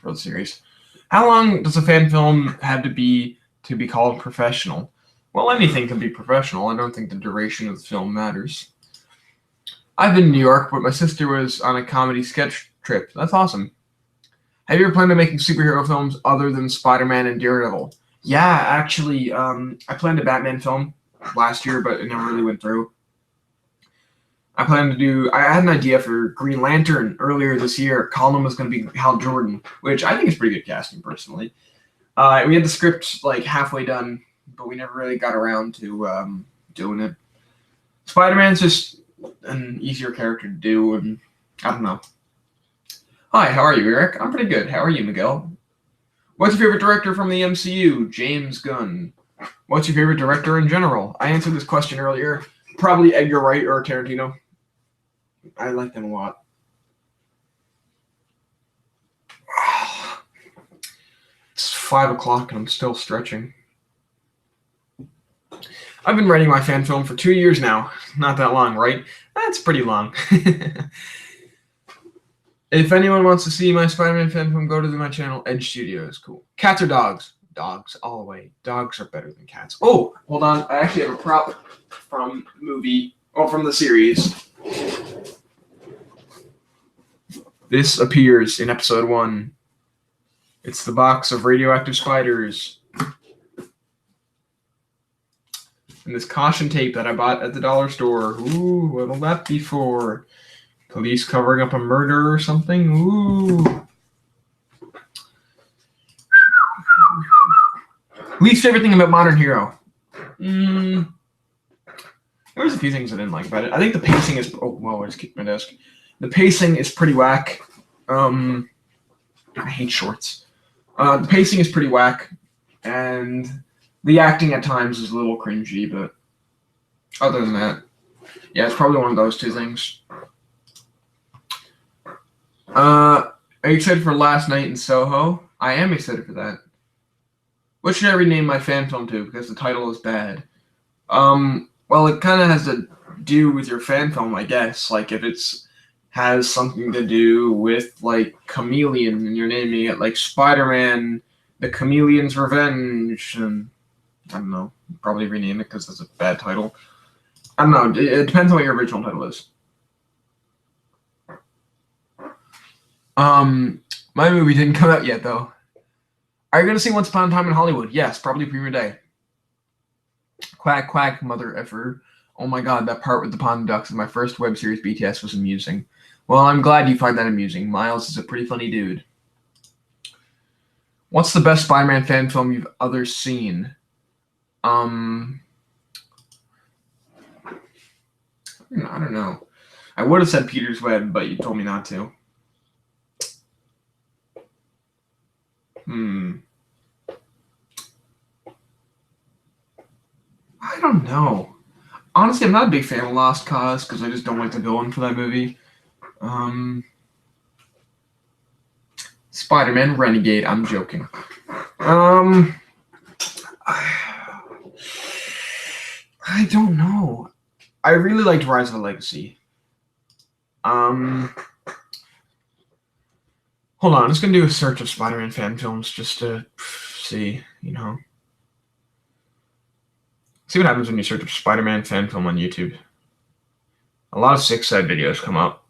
for the series. How long does a fan film have to be called professional? Well, anything can be professional. I don't think the duration of the film matters. I've been in New York, but my sister was on a comedy sketch trip. That's awesome. Have you ever planned on making superhero films other than Spider-Man and Daredevil? Yeah, actually, I planned a Batman film last year, but it never really went through. I had an idea for Green Lantern earlier this year. Colin was going to be Hal Jordan, which I think is pretty good casting, personally. We had the script like halfway done, but we never really got around to doing it. Spider-Man's just an easier character to do, and I don't know. Hi, how are you, Eric? I'm pretty good. How are you, Miguel? What's your favorite director from the MCU? James Gunn. What's your favorite director in general? I answered this question earlier. Probably Edgar Wright or Tarantino. I like them a lot. It's 5 o'clock and I'm still stretching. I've been writing my fan film for 2 years now. Not that long, right? That's pretty long. If anyone wants to see my Spider-Man fan film, go to my channel, Edge Studios. Cool. Cats or dogs? Dogs, all the way. Dogs are better than cats. Oh, hold on. I actually have a prop from the series. This appears in episode 1. It's the box of radioactive spiders. And this caution tape that I bought at the dollar store. Ooh, what'll that be for? Police covering up a murder or something? Ooh. Least favorite thing about Modern Hero? There was a few things I didn't like about it. I think the pacing is... Oh, well, I just kicked my desk. The pacing is pretty whack. I hate shorts. The pacing is pretty whack. And the acting at times is a little cringy, but other than that, yeah, it's probably one of those two things. Are you excited for Last Night in Soho? I am excited for that. What should I rename my fan film to? Because the title is bad. Well, it kind of has to do with your fan film, I guess. Like, if it's has something to do with, like, Chameleon, and you're naming it, like, Spider-Man, The Chameleon's Revenge, and I don't know. Probably rename it because it's a bad title. I don't know. It depends on what your original title is. My movie didn't come out yet, though. Are you going to see Once Upon a Time in Hollywood? Yes, probably premiere day. Quack, quack, mother effer. Oh my god, that part with the pond ducks in my first web series BTS was amusing. Well, I'm glad you find that amusing. Miles is a pretty funny dude. What's the best Spider-Man fan film you've ever seen? I don't know. I would have said Peter's Web, but you told me not to. I don't know. Honestly, I'm not a big fan of Lost Cause because I just don't like the villain for that movie. Spider-Man Renegade. I'm joking. I don't know. I really liked Rise of the Legacy. Hold on, I'm just gonna do a search of Spider-Man fan films just to see, see what happens when you search up Spider-Man fan film on YouTube. A lot of 6-side videos come up.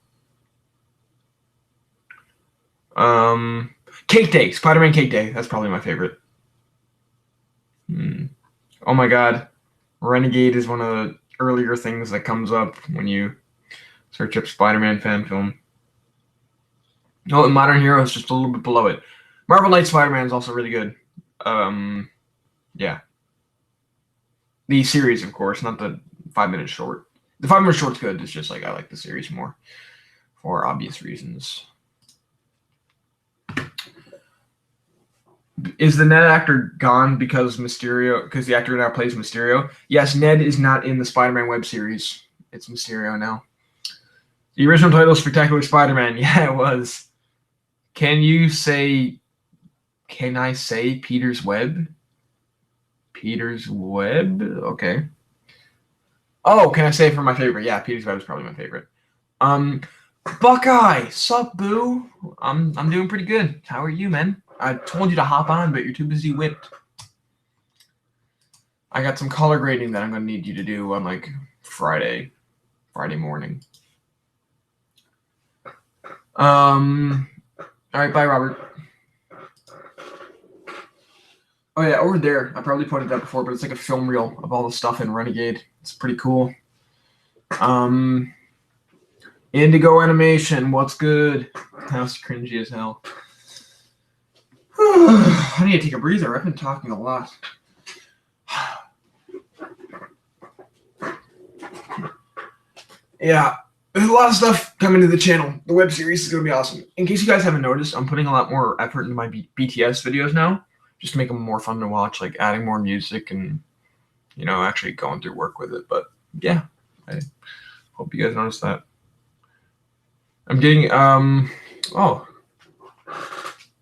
Cake Day, Spider-Man Cake Day. That's probably my favorite. Oh my god, Renegade is one of the earlier things that comes up when you search up Spider-Man fan film. Oh, and Modern Hero is just a little bit below it. Marvel Knight Spider-Man is also really good. Yeah. The series, of course, not the 5-minute short. The 5-minute short's good. It's just like I like the series more for obvious reasons. Is the Ned actor gone because the actor now plays Mysterio? Yes, Ned is not in the Spider-Man web series. It's Mysterio now. The original title is Spectacular Spider-Man. Yeah, it was. Can I say Peter's Web? Peter's Web? Okay. Oh, can I say it for my favorite? Yeah, Peter's Web is probably my favorite. Buckeye! Sup, boo? I'm doing pretty good. How are you, man? I told you to hop on, but you're too busy whipped. I got some color grading that I'm going to need you to do on, like, Friday morning. All right, bye, Robert. Oh, yeah, over there. I probably pointed that before, but it's like a film reel of all the stuff in Renegade. It's pretty cool. Indigo Animation, what's good? That's cringy as hell. I need to take a breather. I've been talking a lot. Yeah, there's a lot of stuff coming to the channel. The web series is going to be awesome. In case you guys haven't noticed, I'm putting a lot more effort into my BTS videos now, just to make them more fun to watch, like adding more music and, actually going through work with it. But yeah, I hope you guys noticed that. I'm getting,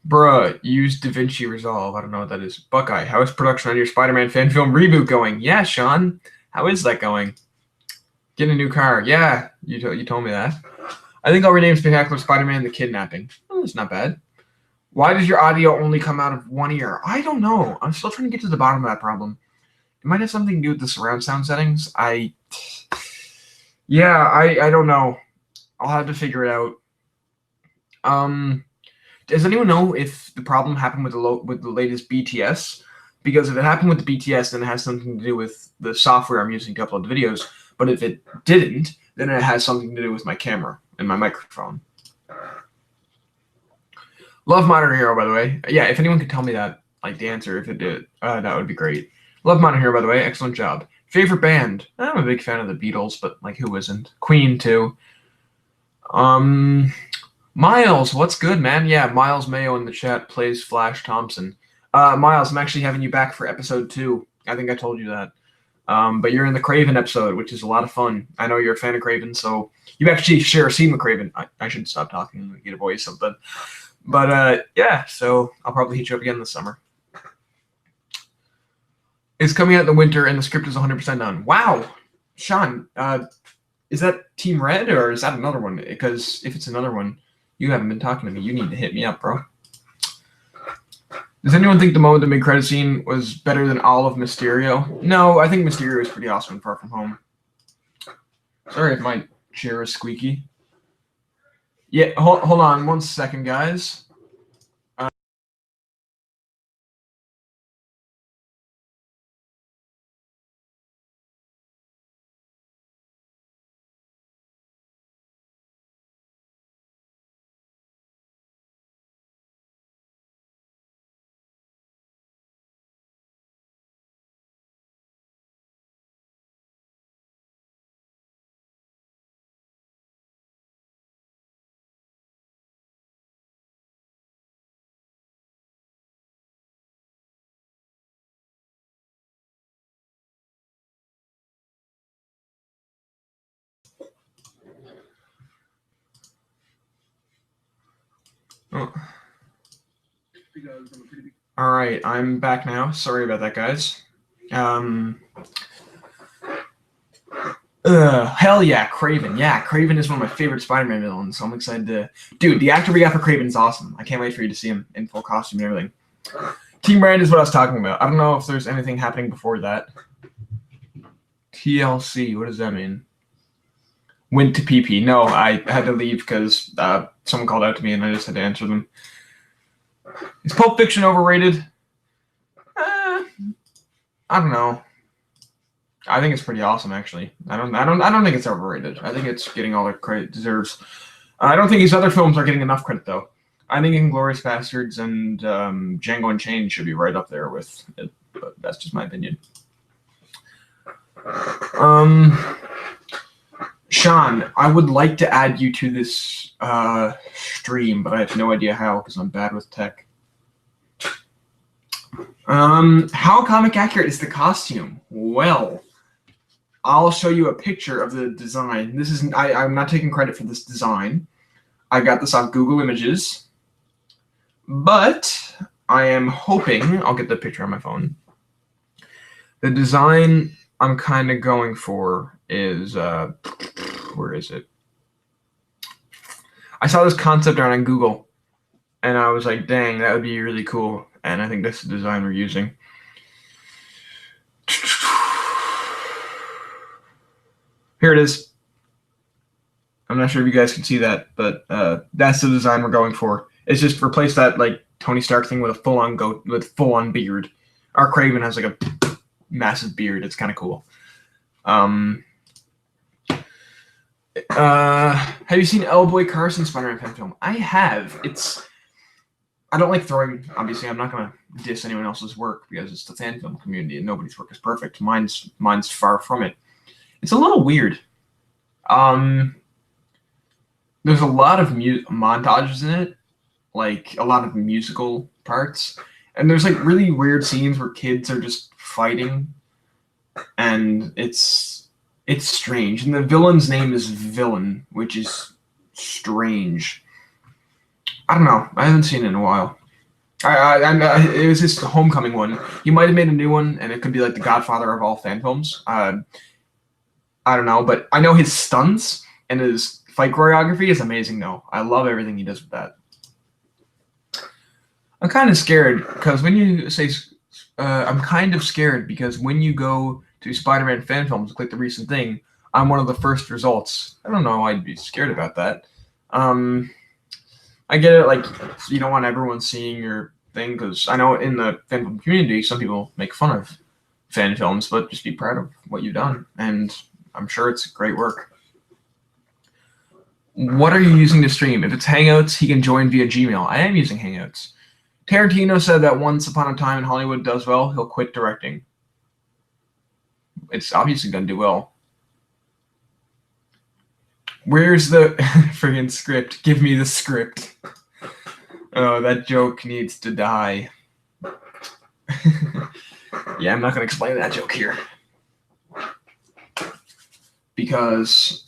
bruh, use DaVinci Resolve. I don't know what that is. Buckeye, how is production on your Spider-Man fan film reboot going? Yeah, Sean, how is that going? Get a new car. Yeah, you told me that. I think I'll rename Spectacular Spider-Man The Kidnapping. Oh, that's not bad. Why does your audio only come out of one ear? I don't know. I'm still trying to get to the bottom of that problem. It might have something to do with the surround sound settings. I don't know. I'll have to figure it out. Does anyone know if the problem happened with the latest BTS? Because if it happened with the BTS, then it has something to do with the software I'm using to upload the videos. But if it didn't, then it has something to do with my camera and my microphone. Love Modern Hero, by the way. Yeah, if anyone could tell me that, like the answer, if it did, that would be great. Love Modern Hero, by the way. Excellent job. Favorite band? I'm a big fan of the Beatles, but like who isn't? Queen too. Miles, what's good, man? Yeah, Miles Mayo in the chat plays Flash Thompson. Miles, I'm actually having you back for episode 2. I think I told you that. But you're in the Craven episode, which is a lot of fun. I know you're a fan of Craven, so you actually share a scene with Craven. I should stop talking and get a voice something. But yeah, so I'll probably hit you up again this summer. It's coming out in the winter, and the script is 100% done. Wow, Sean, is that Team Red or is that another one? Because if it's another one, you haven't been talking to me. You need to hit me up, bro. Does anyone think the moment the mid-credit scene was better than all of Mysterio? No, I think Mysterio is pretty awesome in Far From Home. Sorry if my chair is squeaky. Yeah, hold on 1 second, guys. Oh. All right, I'm back now. Sorry about that, guys. Hell yeah, Kraven. Yeah, Kraven is one of my favorite Spider-Man villains, so I'm excited to... Dude, the actor we got for Kraven is awesome. I can't wait for you to see him in full costume and everything. Team Brand is what I was talking about. I don't know if there's anything happening before that. TLC, what does that mean? Went to PP. No, I had to leave because someone called out to me and I just had to answer them. Is Pulp Fiction overrated? I don't know. I think it's pretty awesome, actually. I don't think it's overrated. I think it's getting all the credit it deserves. I don't think his other films are getting enough credit, though. I think Inglourious Bastards and Django Unchained should be right up there with it, but that's just my opinion. Sean, I would like to add you to this stream, but I have no idea how because I'm bad with tech. How comic accurate is the costume? Well, I'll show you a picture of the design. This is I'm not taking credit for this design. I got this off Google Images, but I am hoping I'll get the picture on my phone. The design I'm kind of going for is where is it? I saw this concept art on Google, and I was like, dang, that would be really cool. And I think that's the design we're using. Here it is. I'm not sure if you guys can see that, but that's the design we're going for. It's just replace that like Tony Stark thing with a full-on beard. Our Kraven has like a massive beard. It's kind of cool. Have you seen Boy Carson Spider-Man fan film? I have. I don't like throwing. Obviously, I'm not gonna diss anyone else's work because it's the fan film community and nobody's work is perfect. Mine's far from it. It's a little weird. There's a lot of montages in it, like a lot of musical parts, and there's like really weird scenes where kids are just fighting, and it's strange. And the villain's name is Villain, which is strange. I don't know. I haven't seen it in a while. It was his Homecoming one. He might have made a new one, and it could be like the Godfather of all fan films. I don't know, but I know his stunts and his fight choreography is amazing, though. I love everything he does with that. I'm kind of scared because when you say... I'm kind of scared because when you go to Spider-Man fan films, click the recent thing, I'm one of the first results. I don't know why I'd be scared about that. I get it, like, you don't want everyone seeing your thing, because I know in the fan film community, some people make fun of fan films, but just be proud of what you've done, and I'm sure it's great work. What are you using to stream? If it's Hangouts, he can join via Gmail. I am using Hangouts. Tarantino said that once upon a time in Hollywood does well, he'll quit directing. It's obviously going to do well. Where's the friggin' script? Give me the script. Oh, that joke needs to die. Yeah, I'm not going to explain that joke here. Because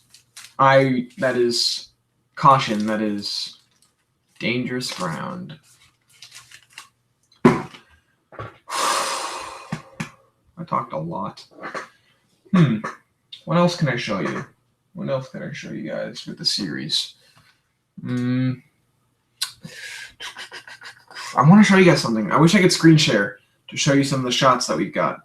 that is caution, that is dangerous ground. I talked a lot. What else can I show you? What else can I show you guys with the series? I want to show you guys something. I wish I could screen share to show you some of the shots that we've got.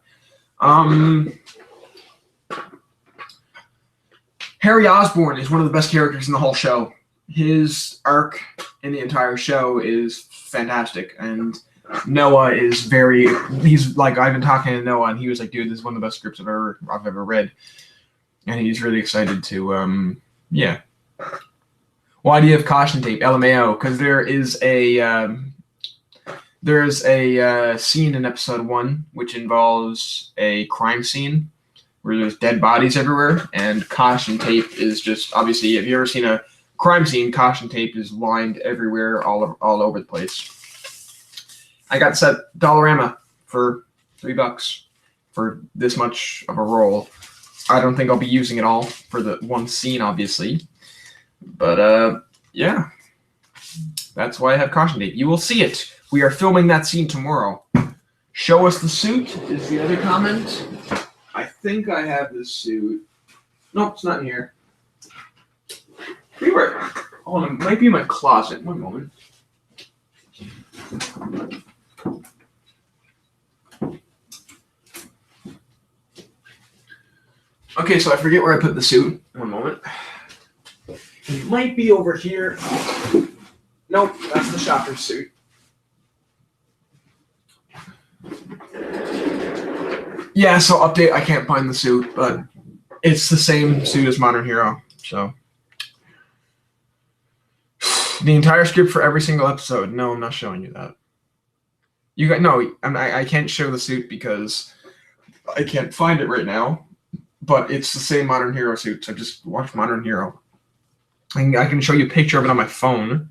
Harry Osborn is one of the best characters in the whole show. His arc in the entire show is fantastic, and Noah is he's like, I've been talking to Noah, and he was like, dude, this is one of the best scripts I've ever read, and he's really excited to, yeah. Why do you have caution tape? LMAO, because there's a scene in episode 1 which involves a crime scene where there's dead bodies everywhere, and caution tape is just, obviously, if you've ever seen a crime scene, caution tape is lined everywhere, all over the place. I got this at Dollarama for $3 for this much of a roll. I don't think I'll be using it all for the one scene, obviously. But, yeah. That's why I have caution tape. You will see it. We are filming that scene tomorrow. Show us the suit is the other comment. I think I have this suit. Nope, it's not in here. Hold on, it might be in my closet. One moment. Okay, so I forget where I put the suit. One moment. It might be over here. Nope, that's the shopper's suit. Yeah, so update, I can't find the suit, but it's the same suit as Modern Hero, so. The entire script for every single episode. No, I'm not showing you that. I can't show the suit because I can't find it right now, but it's the same Modern Hero suit, so just watch Modern Hero. I can show you a picture of it on my phone.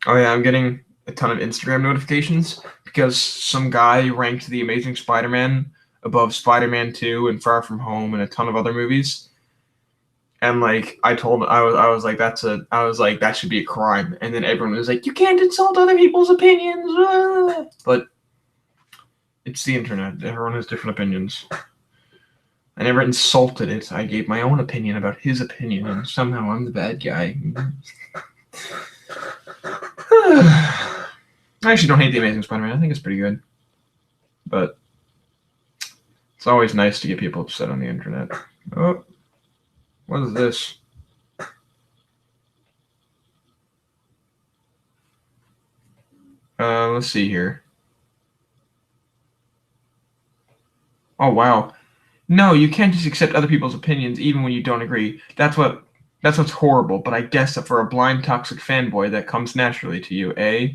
Oh yeah, I'm getting a ton of Instagram notifications because some guy ranked The Amazing Spider-Man above Spider-Man 2 and Far From Home and a ton of other movies. And like I was like that should be a crime. And then everyone was like, you can't insult other people's opinions. But it's the internet. Everyone has different opinions. I never insulted it. I gave my own opinion about his opinion, and somehow I'm the bad guy. I actually don't hate The Amazing Spider-Man. I think it's pretty good. But it's always nice to get people upset on the internet. Oh, what is this? Let's see here. Oh, wow. No, you can't just accept other people's opinions even when you don't agree. That's what's horrible, but I guess that for a blind toxic fanboy that comes naturally to you, eh?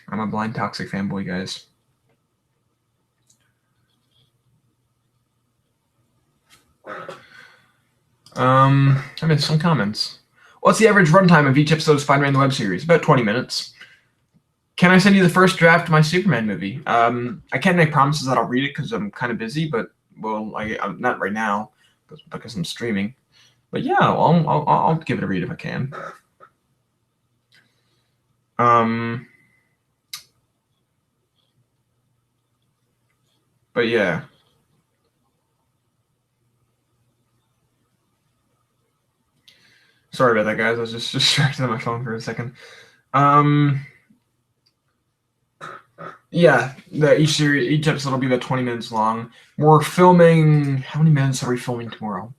I'm a blind toxic fanboy, guys. I missed some comments. What's the average runtime of each episode of Spider-Man the web series? About 20 minutes. Can I send you the first draft of my Superman movie? I can't make promises that I'll read it because I'm kind of busy, but well, I'm not right now because I'm streaming. But yeah, I'll give it a read if I can. But yeah. Sorry about that, guys. I was just distracted on my phone for a second. Yeah, each episode will be about 20 minutes long. We're filming. How many minutes are we filming tomorrow?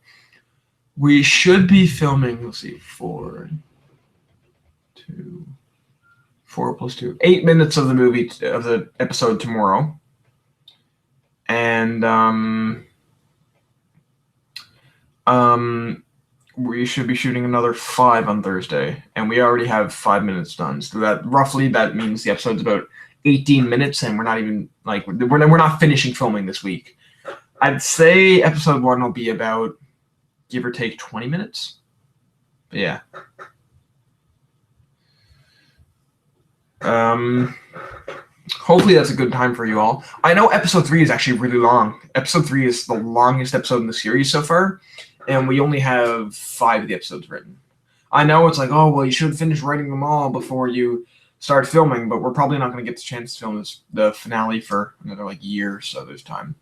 We should be filming. Let's see, 4 plus 2, 8 minutes of the movie of the episode tomorrow, and we should be shooting another 5 on Thursday, and we already have 5 minutes done. So that means the episode's about 18 minutes, and we're not even we're not finishing filming this week. I'd say episode 1 will be about, give or take, 20 minutes. But yeah. Hopefully that's a good time for you all. I know episode 3 is actually really long. Episode 3 is the longest episode in the series so far, and we only have 5 of the episodes written. I know it's like, oh, well, you should finish writing them all before you start filming, but we're probably not going to get the chance to film the finale for another year, so there's time.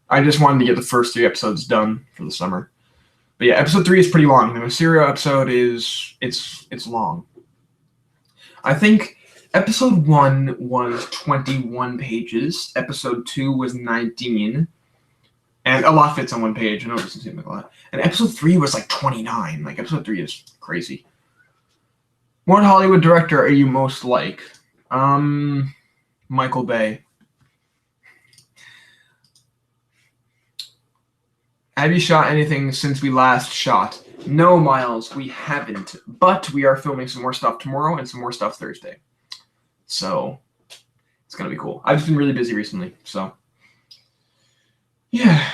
I just wanted to get the first 3 episodes done for the summer. But yeah, episode 3 is pretty long. The Mysterio episode it's long. I think episode 1 was 21 pages. Episode 2 was 19. And a lot fits on one page. I know it doesn't seem like a lot. And episode 3 was like 29. Like, episode 3 is crazy. What Hollywood director are you most like? Michael Bay. Have you shot anything since we last shot? No, Miles, we haven't. But we are filming some more stuff tomorrow and some more stuff Thursday. So, it's going to be cool. I've just been really busy recently, so. Yeah.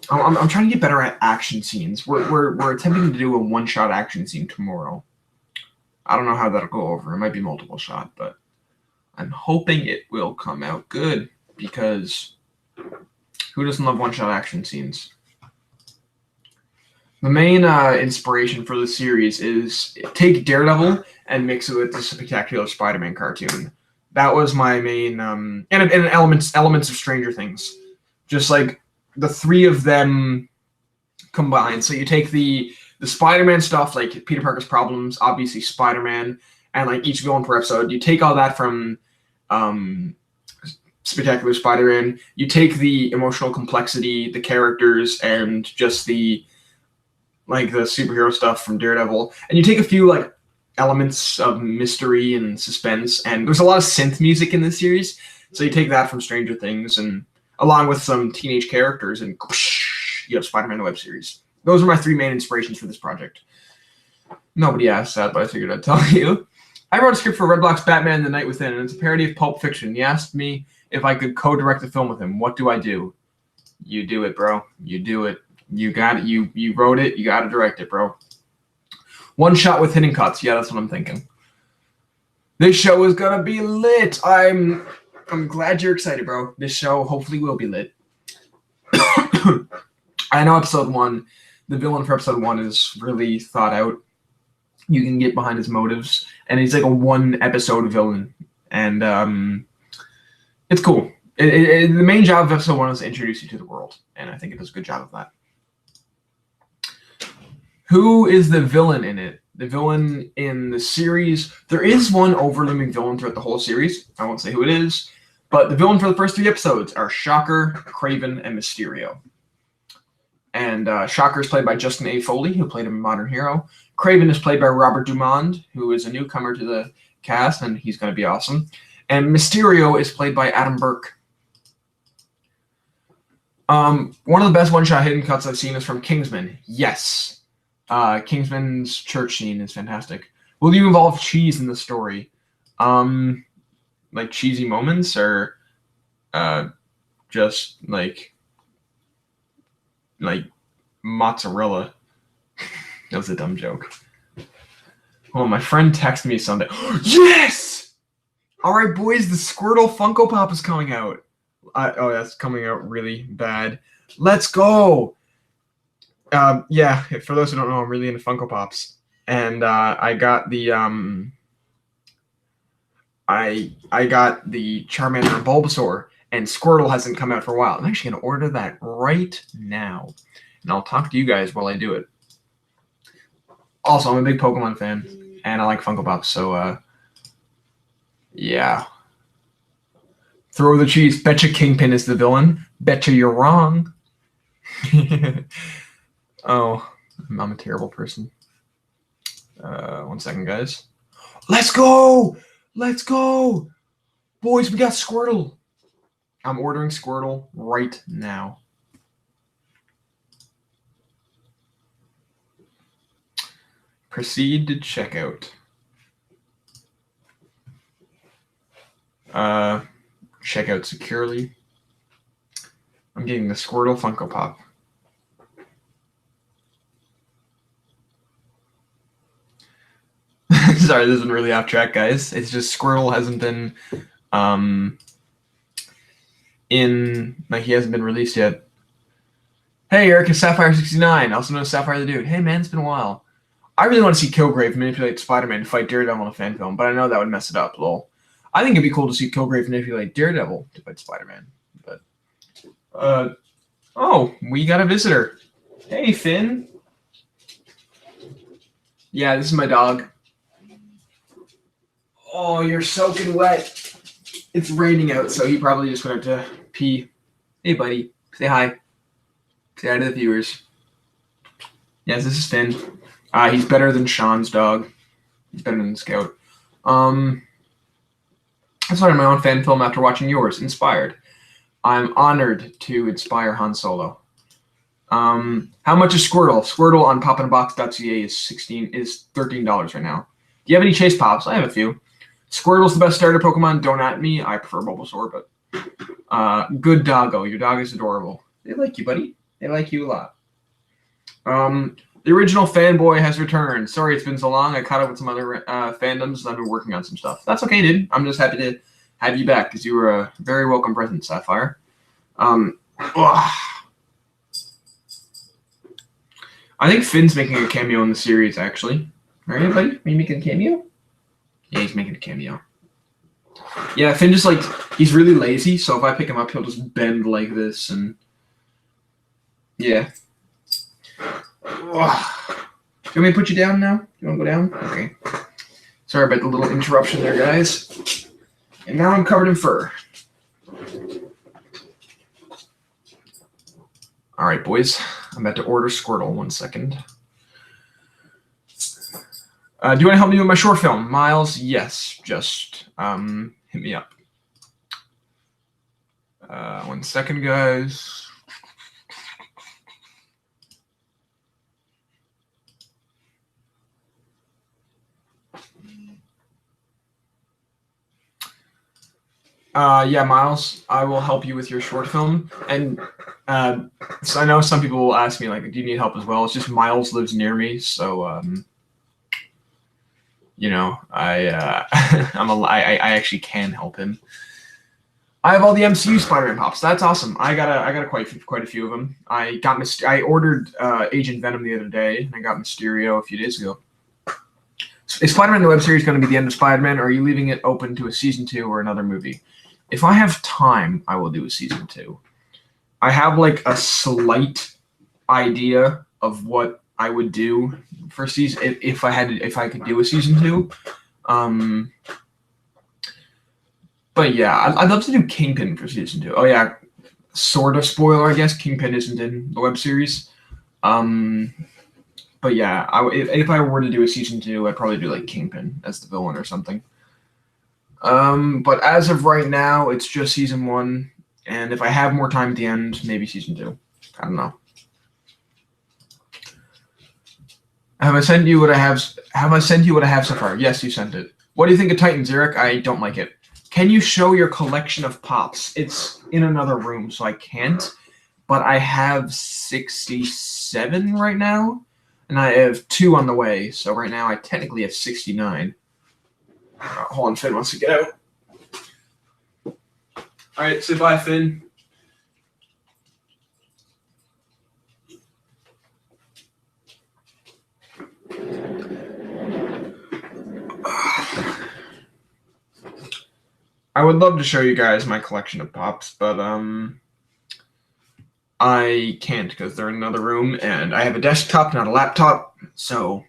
I'm trying to get better at action scenes. We're attempting to do a one-shot action scene tomorrow. I don't know how that'll go over. It might be multiple shot, but I'm hoping it will come out good, because who doesn't love one-shot action scenes? The main inspiration for the series is take Daredevil and mix it with the Spectacular Spider-Man cartoon. That was my main, and elements of Stranger Things. Just like the 3 of them combined. So you take the Spider-Man stuff, like Peter Parker's problems, obviously Spider-Man, and like each villain per episode. You take all that from Spectacular Spider-Man. You take the emotional complexity, the characters, and just the superhero stuff from Daredevil, and you take a few like elements of mystery and suspense, and there's a lot of synth music in this series, so you take that from Stranger Things, and along with some teenage characters, and you have Spider-Man the web series. Those are my 3 main inspirations for this project. Nobody asked that, but I figured I'd tell you. I wrote a script for Red Block's Batman The Night Within, and it's a parody of Pulp Fiction. He asked me if I could co-direct the film with him. What do I do? You do it, bro. You do it. You got it. You wrote it. You got to direct it, bro. One shot with hidden cuts. Yeah, that's what I'm thinking. This show is gonna be lit. I'm glad you're excited, bro. This show hopefully will be lit. I know episode 1, the villain for episode 1 is really thought out. You can get behind his motives, and he's like a 1-episode villain, and it's cool. The main job of episode 1 is to introduce you to the world, and I think it does a good job of that. Who is the villain in it? The villain in the series. There is one overlooming villain throughout the whole series. I won't say who it is, but the villain for the first 3 episodes are Shocker, Kraven, and Mysterio. And Shocker is played by Justin A. Foley, who played him in Modern Hero. Kraven is played by Robert Dumond, who is a newcomer to the cast, and he's going to be awesome. And Mysterio is played by Adam Burke. One of the best one-shot hidden cuts I've seen is from Kingsman. Yes. Kingsman's church scene is fantastic. Will you involve cheese in the story? Like cheesy moments, or just like mozzarella? That was a dumb joke. Oh, my friend texted me Sunday. Yes! All right, boys, the Squirtle Funko Pop is coming out. Oh, that's coming out really bad. Let's go! Yeah, for those who don't know, I'm really into Funko Pops, and I got the I got the Charmander and Bulbasaur, and Squirtle hasn't come out for a while. I'm actually gonna order that right now, and I'll talk to you guys while I do it. Also, I'm a big Pokemon fan, and I like Funko Pops, so yeah. Throw the cheese. Betcha Kingpin is the villain. Betcha you're wrong. Oh, I'm a terrible person. 1 second, guys. Let's go! Let's go! Boys, we got Squirtle. I'm ordering Squirtle right now. Proceed to checkout. Checkout securely. I'm getting the Squirtle Funko Pop. Sorry, this isn't really off track, guys. It's just Squirtle hasn't been he hasn't been released yet. Hey, Eric, is Sapphire69, also known as Sapphire the Dude. Hey, man, it's been a while. I really want to see Kilgrave manipulate Spider-Man to fight Daredevil in a fan film, but I know that would mess it up, lol. I think it'd be cool to see Kilgrave manipulate Daredevil to fight Spider-Man. But oh, we got a visitor. Hey, Finn. Yeah, this is my dog. Oh, you're soaking wet. It's raining out, so he probably just went out to pee. Hey, buddy. Say hi. Say hi to the viewers. Yes, this is Finn. He's better than Sean's dog. He's better than Scout. I started my own fan film after watching yours, Inspired. I'm honored to inspire Han Solo. How much is Squirtle? Squirtle on popinbox.ca is $13 right now. Do you have any Chase Pops? I have a few. Squirtle's the best starter Pokemon. Don't at me. I prefer Bulbasaur, but good doggo. Your dog is adorable. They like you, buddy. They like you a lot. The original fanboy has returned. Sorry it's been so long. I caught up with some other fandoms and I've been working on some stuff. That's okay, dude. I'm just happy to have you back because you were a very welcome present, Sapphire. I think Finn's making a cameo in the series, actually. Right, buddy? Are you making a cameo? Yeah, he's making a cameo. Yeah, Finn just, like, he's really lazy, so if I pick him up, he'll just bend like this, and... Yeah. Do you want me to put you down now? You want to go down? Okay. Sorry about the little interruption there, guys. And now I'm covered in fur. All right, boys. I'm about to order Squirtle. 1 second. Do you want to help me with my short film? Miles, yes. Just hit me up. 1 second, guys. Yeah, Miles, I will help you with your short film. And so I know some people will ask me, like, do you need help as well? It's just Miles lives near me, so you know, I actually can help him. I have all the MCU Spider-Man pops. That's awesome. I got quite a few of them. I ordered Agent Venom the other day, and I got Mysterio a few days ago. Is Spider-Man the web series going to be the end of Spider-Man, or are you leaving it open to a season 2 or another movie? If I have time, I will do a season 2. I have like a slight idea of what I would do for season if I could do a season 2. But yeah, I'd love to do Kingpin for season 2. Oh yeah, sort of spoiler, I guess. Kingpin isn't in the web series. But yeah, if I were to do a season 2, I'd probably do like Kingpin as the villain or something. But as of right now, it's just season 1, and if I have more time at the end, maybe season 2. I don't know. Have I sent you what I have? Have I sent you what I have so far? Yes, you sent it. What do you think of Titans, Eric? I don't like it. Can you show your collection of pops? It's in another room, so I can't. But I have 67 right now. And I have 2 on the way, so right now I technically have 69. Hold on, Finn wants to get out. All right, say bye, Finn. I would love to show you guys my collection of pops, but I can't because they're in another room, and I have a desktop, not a laptop, so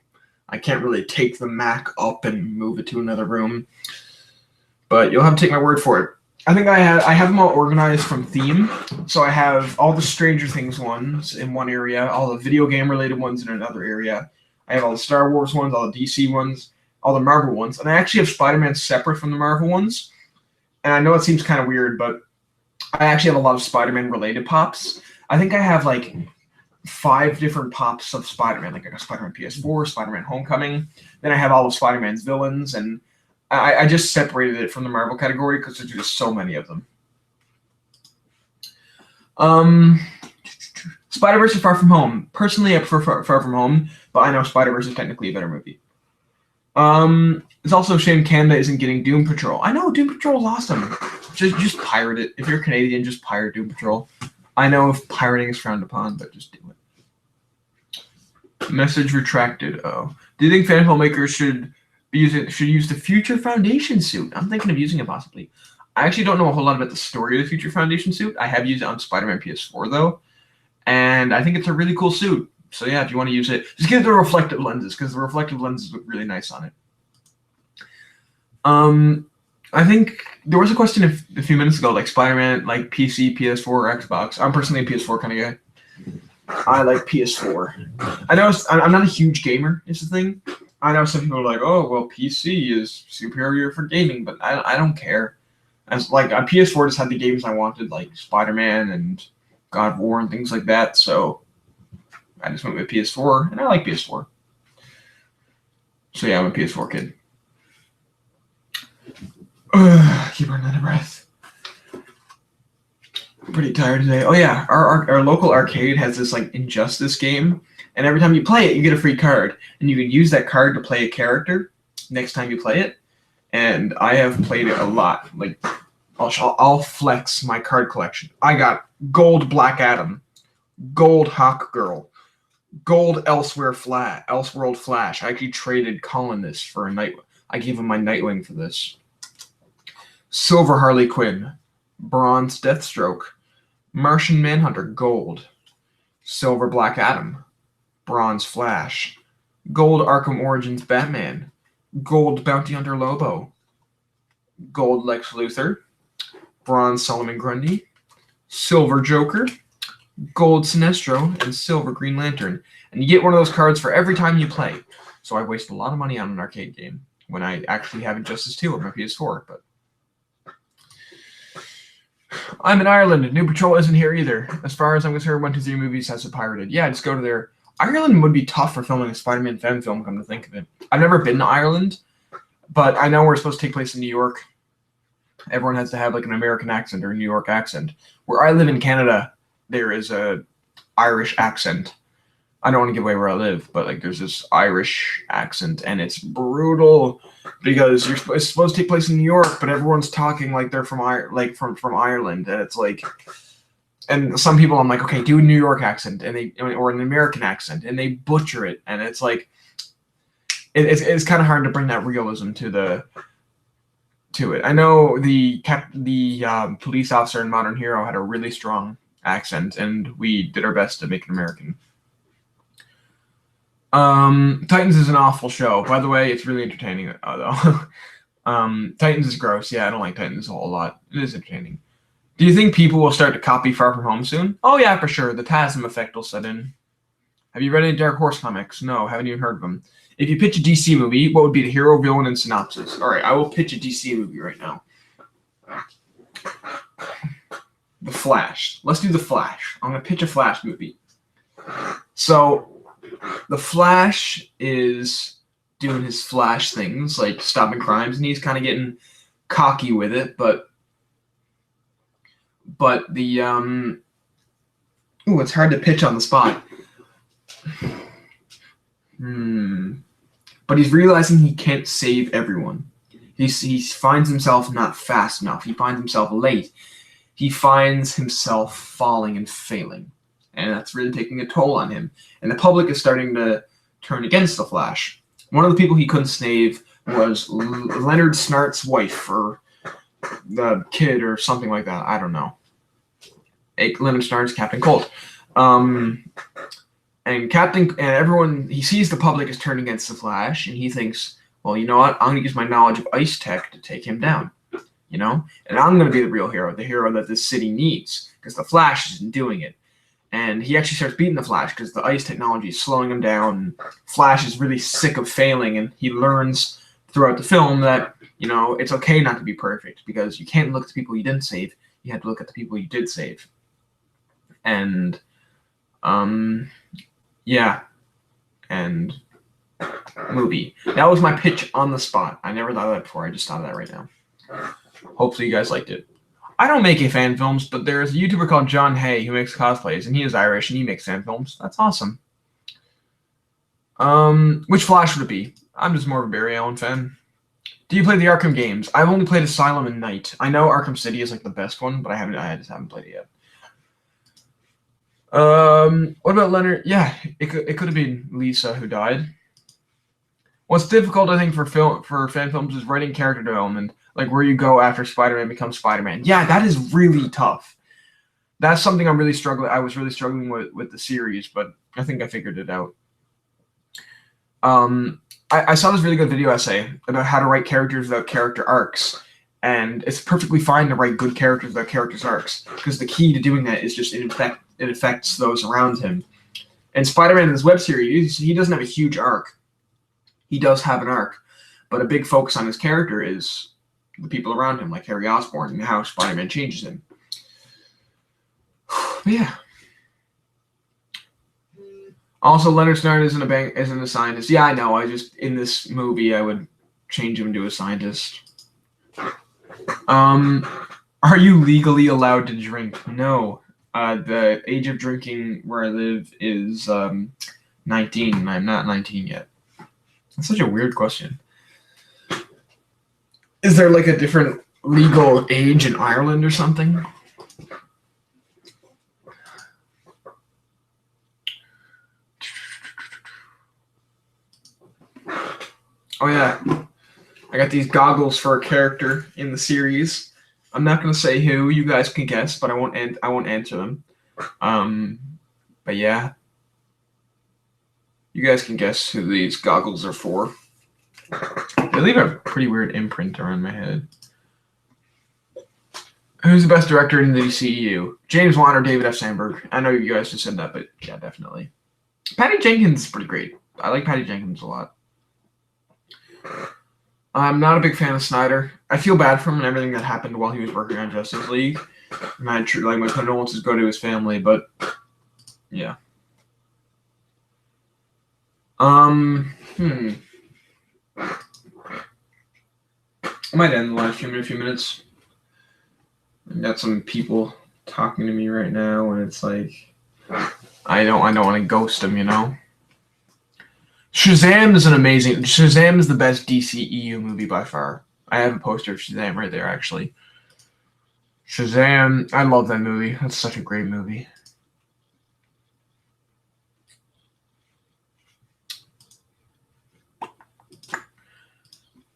I can't really take the Mac up and move it to another room. But you'll have to take my word for it. I think I have them all organized from theme. So I have all the Stranger Things ones in one area, all the video game related ones in another area. I have all the Star Wars ones, all the DC ones, all the Marvel ones, and I actually have Spider-Man separate from the Marvel ones. And I know it seems kind of weird, but I actually have a lot of Spider-Man related pops. I think I have like 5 different pops of Spider-Man. Like I got Spider-Man PS4, Spider-Man Homecoming. Then I have all of Spider-Man's villains, and I just separated it from the Marvel category because there's just so many of them. Spider-Verse or Far From Home? Personally, I prefer Far From Home, but I know Spider-Verse is technically a better movie. It's also a shame Canada isn't getting Doom Patrol. I know, Doom Patrol is awesome. Just pirate it. If you're Canadian, just pirate Doom Patrol. I know if pirating is frowned upon, but just do it. Message retracted. Oh. Do you think fan filmmakers should should use the Future Foundation suit. I'm thinking of using it possibly. I actually don't know a whole lot about the story of the Future Foundation suit. I have used it on Spider-Man PS4 though, and I think it's a really cool suit. So yeah, if you want to use it, just get the reflective lenses because the reflective lenses look really nice on it. I think there was a question a few minutes ago, like Spider-Man, like PC, PS4, or Xbox. I'm personally a PS4 kind of guy. I like PS4. I know I'm not a huge gamer, is the thing. I know some people are like, oh, well, PC is superior for gaming, but I don't care. As like on PS4 just had the games I wanted, like Spider-Man and God of War and things like that. So I just went with PS4, and I like PS4. So yeah, I'm a PS4 kid. Keep running out of breath. I'm pretty tired today. Oh yeah, our local arcade has this like Injustice game, and every time you play it, you get a free card, and you can use that card to play a character next time you play it. And I have played it a lot. Like, I'll flex my card collection. I got Gold Black Adam, Gold Hawk Girl, Gold Elseworld Flash. I actually traded Colin this for a night. I gave him my Nightwing for this. Silver Harley Quinn, Bronze Deathstroke, Martian Manhunter Gold, Silver Black Adam, Bronze Flash, Gold Arkham Origins Batman, Gold Bounty Hunter Lobo, Gold Lex Luthor, Bronze Solomon Grundy, Silver Joker, Gold Sinestro, and Silver Green Lantern. And you get one of those cards for every time you play. So I wasted a lot of money on an arcade game when I actually have Injustice 2 on my PS4. But I'm in Ireland. New Patrol isn't here either. As far as I'm concerned, 1, 2, 3 movies has it pirated. Yeah, just go to there. Ireland would be tough for filming a Spider-Man fan film, come to think of it. I've never been to Ireland, but I know we're supposed to take place in New York. Everyone has to have like an American accent or a New York accent. Where I live in Canada, there is a Irish accent. I don't want to give away where I live, but like there's this Irish accent, and it's brutal because it's supposed to take place in New York, but everyone's talking like they're from Ireland, and it's like, and some people I'm like, okay, do a New York accent, or an American accent, and they butcher it, and it's like, it's kind of hard to bring that realism to it. I know the police officer in Modern Hero had a really strong accent, and we did our best to make it American. Titans is an awful show. By the way, it's really entertaining though. Titans is gross. Yeah, I don't like Titans a whole lot. It is entertaining. Do you think people will start to copy Far From Home soon? Oh yeah, for sure. The TASM effect will set in. Have you read any Dark Horse comics? No, haven't even heard of them. If you pitch a DC movie, what would be the hero, villain, and synopsis? All right, I will pitch a DC movie right now. The Flash. Let's do The Flash. I'm going to pitch a Flash movie. So, The Flash is doing his Flash things, like stopping crimes, and he's kind of getting cocky with it, but the, it's hard to pitch on the spot. But he's realizing he can't save everyone. He finds himself not fast enough. He finds himself late. He finds himself falling and failing. And that's really taking a toll on him. And the public is starting to turn against the Flash. One of the people he couldn't save was Leonard Snart's wife, or the kid, or something like that. I don't know. Leonard Snart's Captain Cold. And everyone, he sees the public is turning against the Flash, and he thinks, well, you know what? I'm going to use my knowledge of ice tech to take him down, you know? And I'm going to be the real hero, the hero that this city needs, because the Flash isn't doing it. And he actually starts beating the Flash because the ice technology is slowing him down. And Flash is really sick of failing, and he learns throughout the film that, you know, it's okay not to be perfect, because you can't look at the people you didn't save. You have to look at the people you did save. And, yeah. And movie. That was my pitch on the spot. I never thought of that before. I just thought of that right now. Hopefully you guys liked it. I don't make fan films, but there's a YouTuber called John Hay who makes cosplays, and he is Irish, and he makes fan films. That's awesome. Which Flash would it be? I'm just more of a Barry Allen fan. Do you play the Arkham games? I've only played Asylum and Knight. I know Arkham City is like the best one, but I just haven't played it yet. What about Leonard? Yeah, it could have been Lisa who died. What's difficult, I think, for fan films is writing character development, like where you go after Spider-Man becomes Spider-Man. Yeah, that is really tough. That's something I'm really struggling. I was really struggling with the series, but I think I figured it out. I saw this really good video essay about how to write characters without character arcs, and it's perfectly fine to write good characters without characters arcs, because the key to doing that is just it affects those around him. And Spider-Man in this web series, he doesn't have a huge arc. He does have an arc, but a big focus on his character is the people around him, like Harry Osborn, and how Spider-Man changes him. But yeah. Also, Leonard Snart isn't a scientist. Yeah, I know. I just, in this movie, I would change him to a scientist. Are you legally allowed to drink? No. The age of drinking where I live is 19, and I'm not 19 yet. That's such a weird question. Is there like a different legal age in Ireland or something? Oh yeah, I got these goggles for a character in the series. I'm not gonna say who. You guys can guess, but I won't answer them. But yeah, you guys can guess who these goggles are for. They leave a pretty weird imprint around my head. Who's the best director in the DCEU? James Wan or David F. Sandberg? I know you guys just said that, but yeah, definitely. Patty Jenkins is pretty great. I like Patty Jenkins a lot. I'm not a big fan of Snyder. I feel bad for him and everything that happened while he was working on Justice League. My condolences go to his family, but yeah. I might end the live stream in a few minutes. I got some people talking to me right now, and it's like I don't want to ghost them, you know. Shazam is the best DCEU movie by far. I have a poster of Shazam right there, actually. Shazam, I love that movie. That's such a great movie.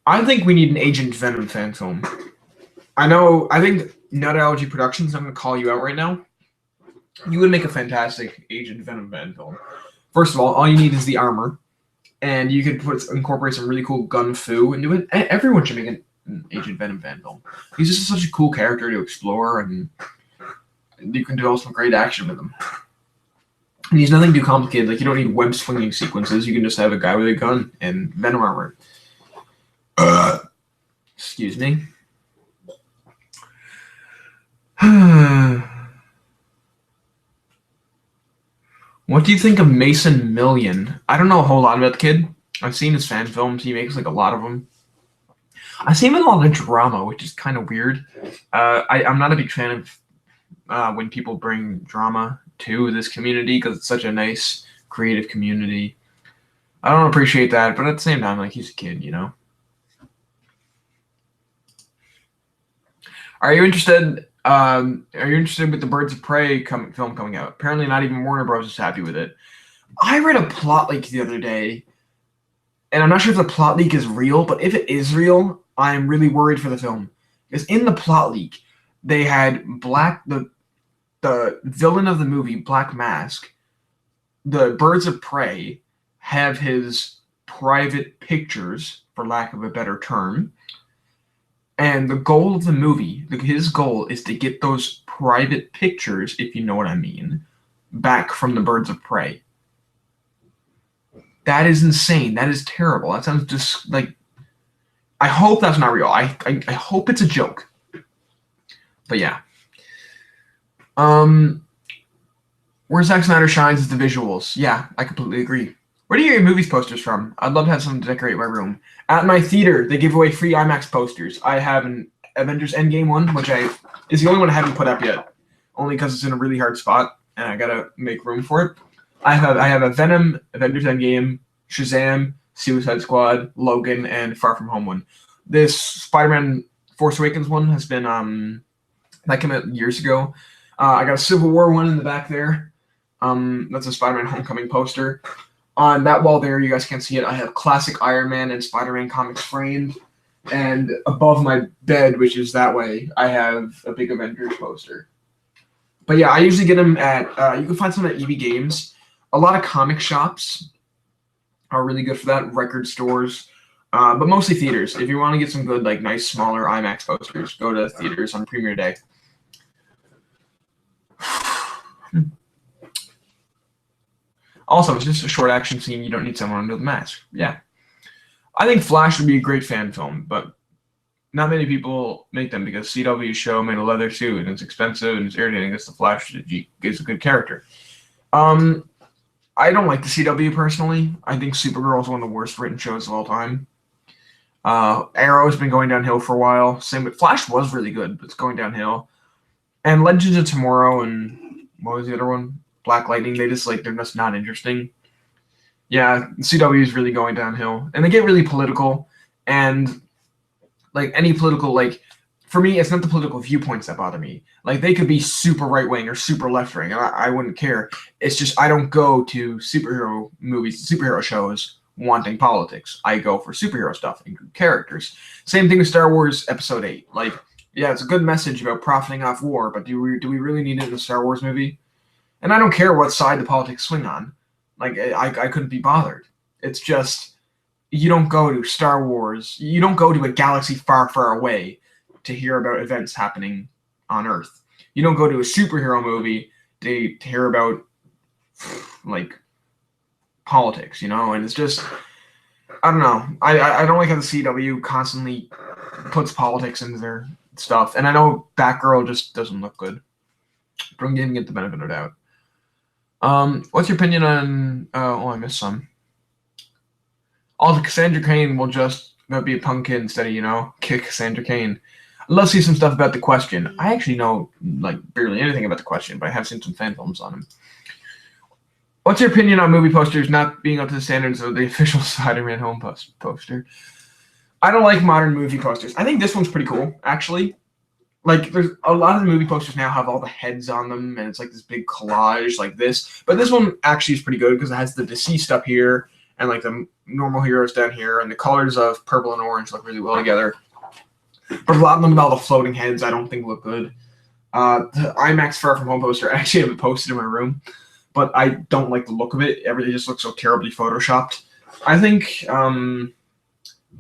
I think we need an Agent Venom fan film. I think Nutology Productions, I'm going to call you out right now. You would make a fantastic Agent Venom fan film. First of all you need is the armor. And you could incorporate some really cool gun fu into it. Everyone should make an Agent Venom fan film. He's just such a cool character to explore, and you can develop some great action with him. And he's nothing too complicated. Like, you don't need web swinging sequences. You can just have a guy with a gun and Venom armor. Excuse me. What do you think of Mason Million? I don't know a whole lot about the kid. I've seen his fan films. He makes like a lot of them. I see him in a lot of drama, which is kind of weird. I'm not a big fan of when people bring drama to this community, because it's such a nice, creative community. I don't appreciate that, but at the same time, like, he's a kid, you know? Are you interested with the Birds of Prey film coming out? Apparently not even Warner Bros. Is happy with it. I read a plot leak the other day, and I'm not sure if the plot leak is real, but if it is real, I am really worried for the film. Because in the plot leak, they had the villain of the movie, Black Mask, the Birds of Prey, have his private pictures, for lack of a better term. And the goal of the movie, his goal is to get those private pictures, if you know what I mean, back from the Birds of Prey. That is insane. That is terrible. That sounds just like... I hope that's not real. I hope it's a joke. But yeah. Where Zack Snyder shines is the visuals. Yeah, I completely agree. Where do you get your movies posters from? I'd love to have something to decorate my room. At my theater, they give away free IMAX posters. I have an Avengers Endgame one, which is the only one I haven't put up yet, only because it's in a really hard spot, and I gotta make room for it. I have a Venom, Avengers Endgame, Shazam, Suicide Squad, Logan, and Far From Home one. This Spider-Man Force Awakens one has been that came out years ago. I got a Civil War one in the back there. That's a Spider-Man Homecoming poster. On that wall there, you guys can't see it, I have classic Iron Man and Spider-Man comics framed. And above my bed, which is that way, I have a big Avengers poster. But yeah, I usually get them at, you can find some at EB Games. A lot of comic shops are really good for that, record stores, but mostly theaters. If you want to get some good, like, nice, smaller IMAX posters, go to theaters on premiere day. Also, it's just a short action scene. You don't need someone under the mask. Yeah. I think Flash would be a great fan film, but not many people make them because CW's show made a leather suit and it's expensive and it's irritating because the Flash is a good character. I don't like the CW personally. I think Supergirl is one of the worst written shows of all time. Arrow has been going downhill for a while. Same with Flash was really good, but it's going downhill. And Legends of Tomorrow and what was the other one? Black Lightning. They're just not interesting. Yeah, CW is really going downhill, and they get really political. And like any political, like for me, it's not the political viewpoints that bother me. Like they could be super right wing or super left wing, and I wouldn't care. It's just I don't go to superhero movies, superhero shows wanting politics. I go for superhero stuff and good characters. Same thing with Star Wars Episode 8. Like, yeah, it's a good message about profiting off war, but do we really need it in a Star Wars movie? And I don't care what side the politics swing on. Like, I couldn't be bothered. It's just, you don't go to Star Wars. You don't go to a galaxy far, far away to hear about events happening on Earth. You don't go to a superhero movie to hear about, like, politics, you know? And it's just, I don't know. I don't like how the CW constantly puts politics into their stuff. And I know Batgirl just doesn't look good. But I'm giving it the benefit of the doubt. What's your opinion on? I missed some. Also, Cassandra Cain will just be a punk kid instead of kick Cassandra Cain. I'd love to see some stuff about The Question. I actually know like barely anything about The Question, but I have seen some fan films on him. What's your opinion on movie posters not being up to the standards of the official Spider-Man home poster? I don't like modern movie posters. I think this one's pretty cool, actually. Like, there's a lot of the movie posters now have all the heads on them, and it's like this big collage like this. But this one actually is pretty good because it has the deceased up here and like the normal heroes down here, and the colors of purple and orange look really well together. But a lot of them with all the floating heads I don't think look good. The IMAX Far From Home poster, I actually have it posted in my room, but I don't like the look of it. Everything just looks so terribly photoshopped. I think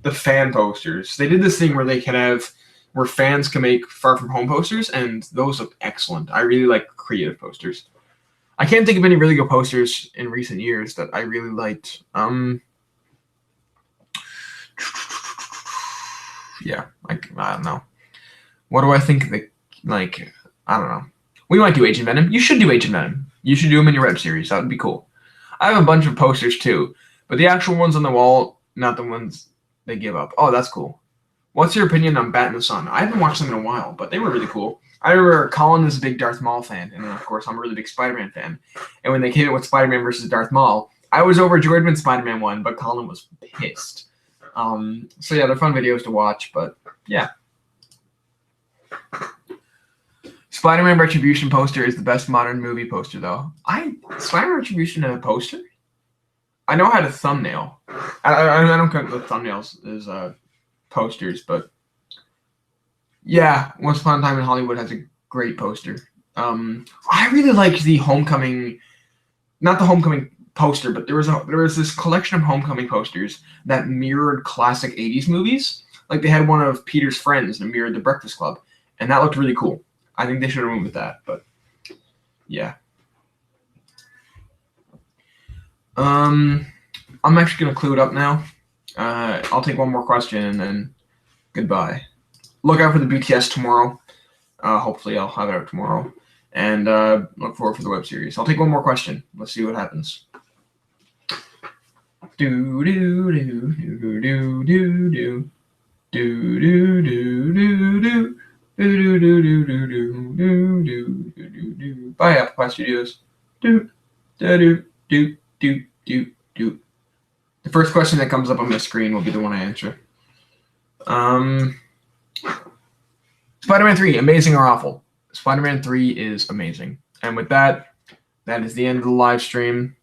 the fan posters, they did this thing where they can have where fans can make Far From Home posters, and those look excellent. I really like creative posters. I can't think of any really good posters in recent years that I really liked. Yeah, like, I don't know. What do I think? I don't know. We might do Agent Venom. You should do Agent Venom. You should do them in your web series. That would be cool. I have a bunch of posters too, but the actual ones on the wall, not the ones they give up. Oh, that's cool. What's your opinion on Bat and the Sun? I haven't watched them in a while, but they were really cool. I remember Colin is a big Darth Maul fan, and of course I'm a really big Spider-Man fan. And when they came out with Spider-Man versus Darth Maul, I was overjoyed when Spider-Man won, but Colin was pissed. So yeah, they're fun videos to watch, but yeah. Spider-Man Retribution poster is the best modern movie poster, though. Spider-Man Retribution had a poster? I know I had a thumbnail. I don't count the thumbnails as posters, but yeah, Once Upon a Time in Hollywood has a great poster. I really liked the Homecoming, not the Homecoming poster, but there was this collection of Homecoming posters that mirrored classic 80s movies. Like they had one of Peter's friends that mirrored The Breakfast Club, and that looked really cool. I think they should have moved with that, but yeah. I'm actually gonna clue it up now. I'll take one more question and then goodbye. Look out for the BTS tomorrow. Hopefully I'll have it out tomorrow. And look forward for the web series. I'll take one more question. Let's see what happens. Do do do do do do do do do do do do. Bye, Apple Pie Studios. Do do do do do do. The first question that comes up on my screen will be the one I answer. Spider-Man 3, amazing or awful? Spider-Man 3 is amazing. And with that, that is the end of the live stream.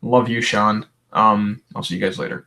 Love you, Sean. I'll see you guys later.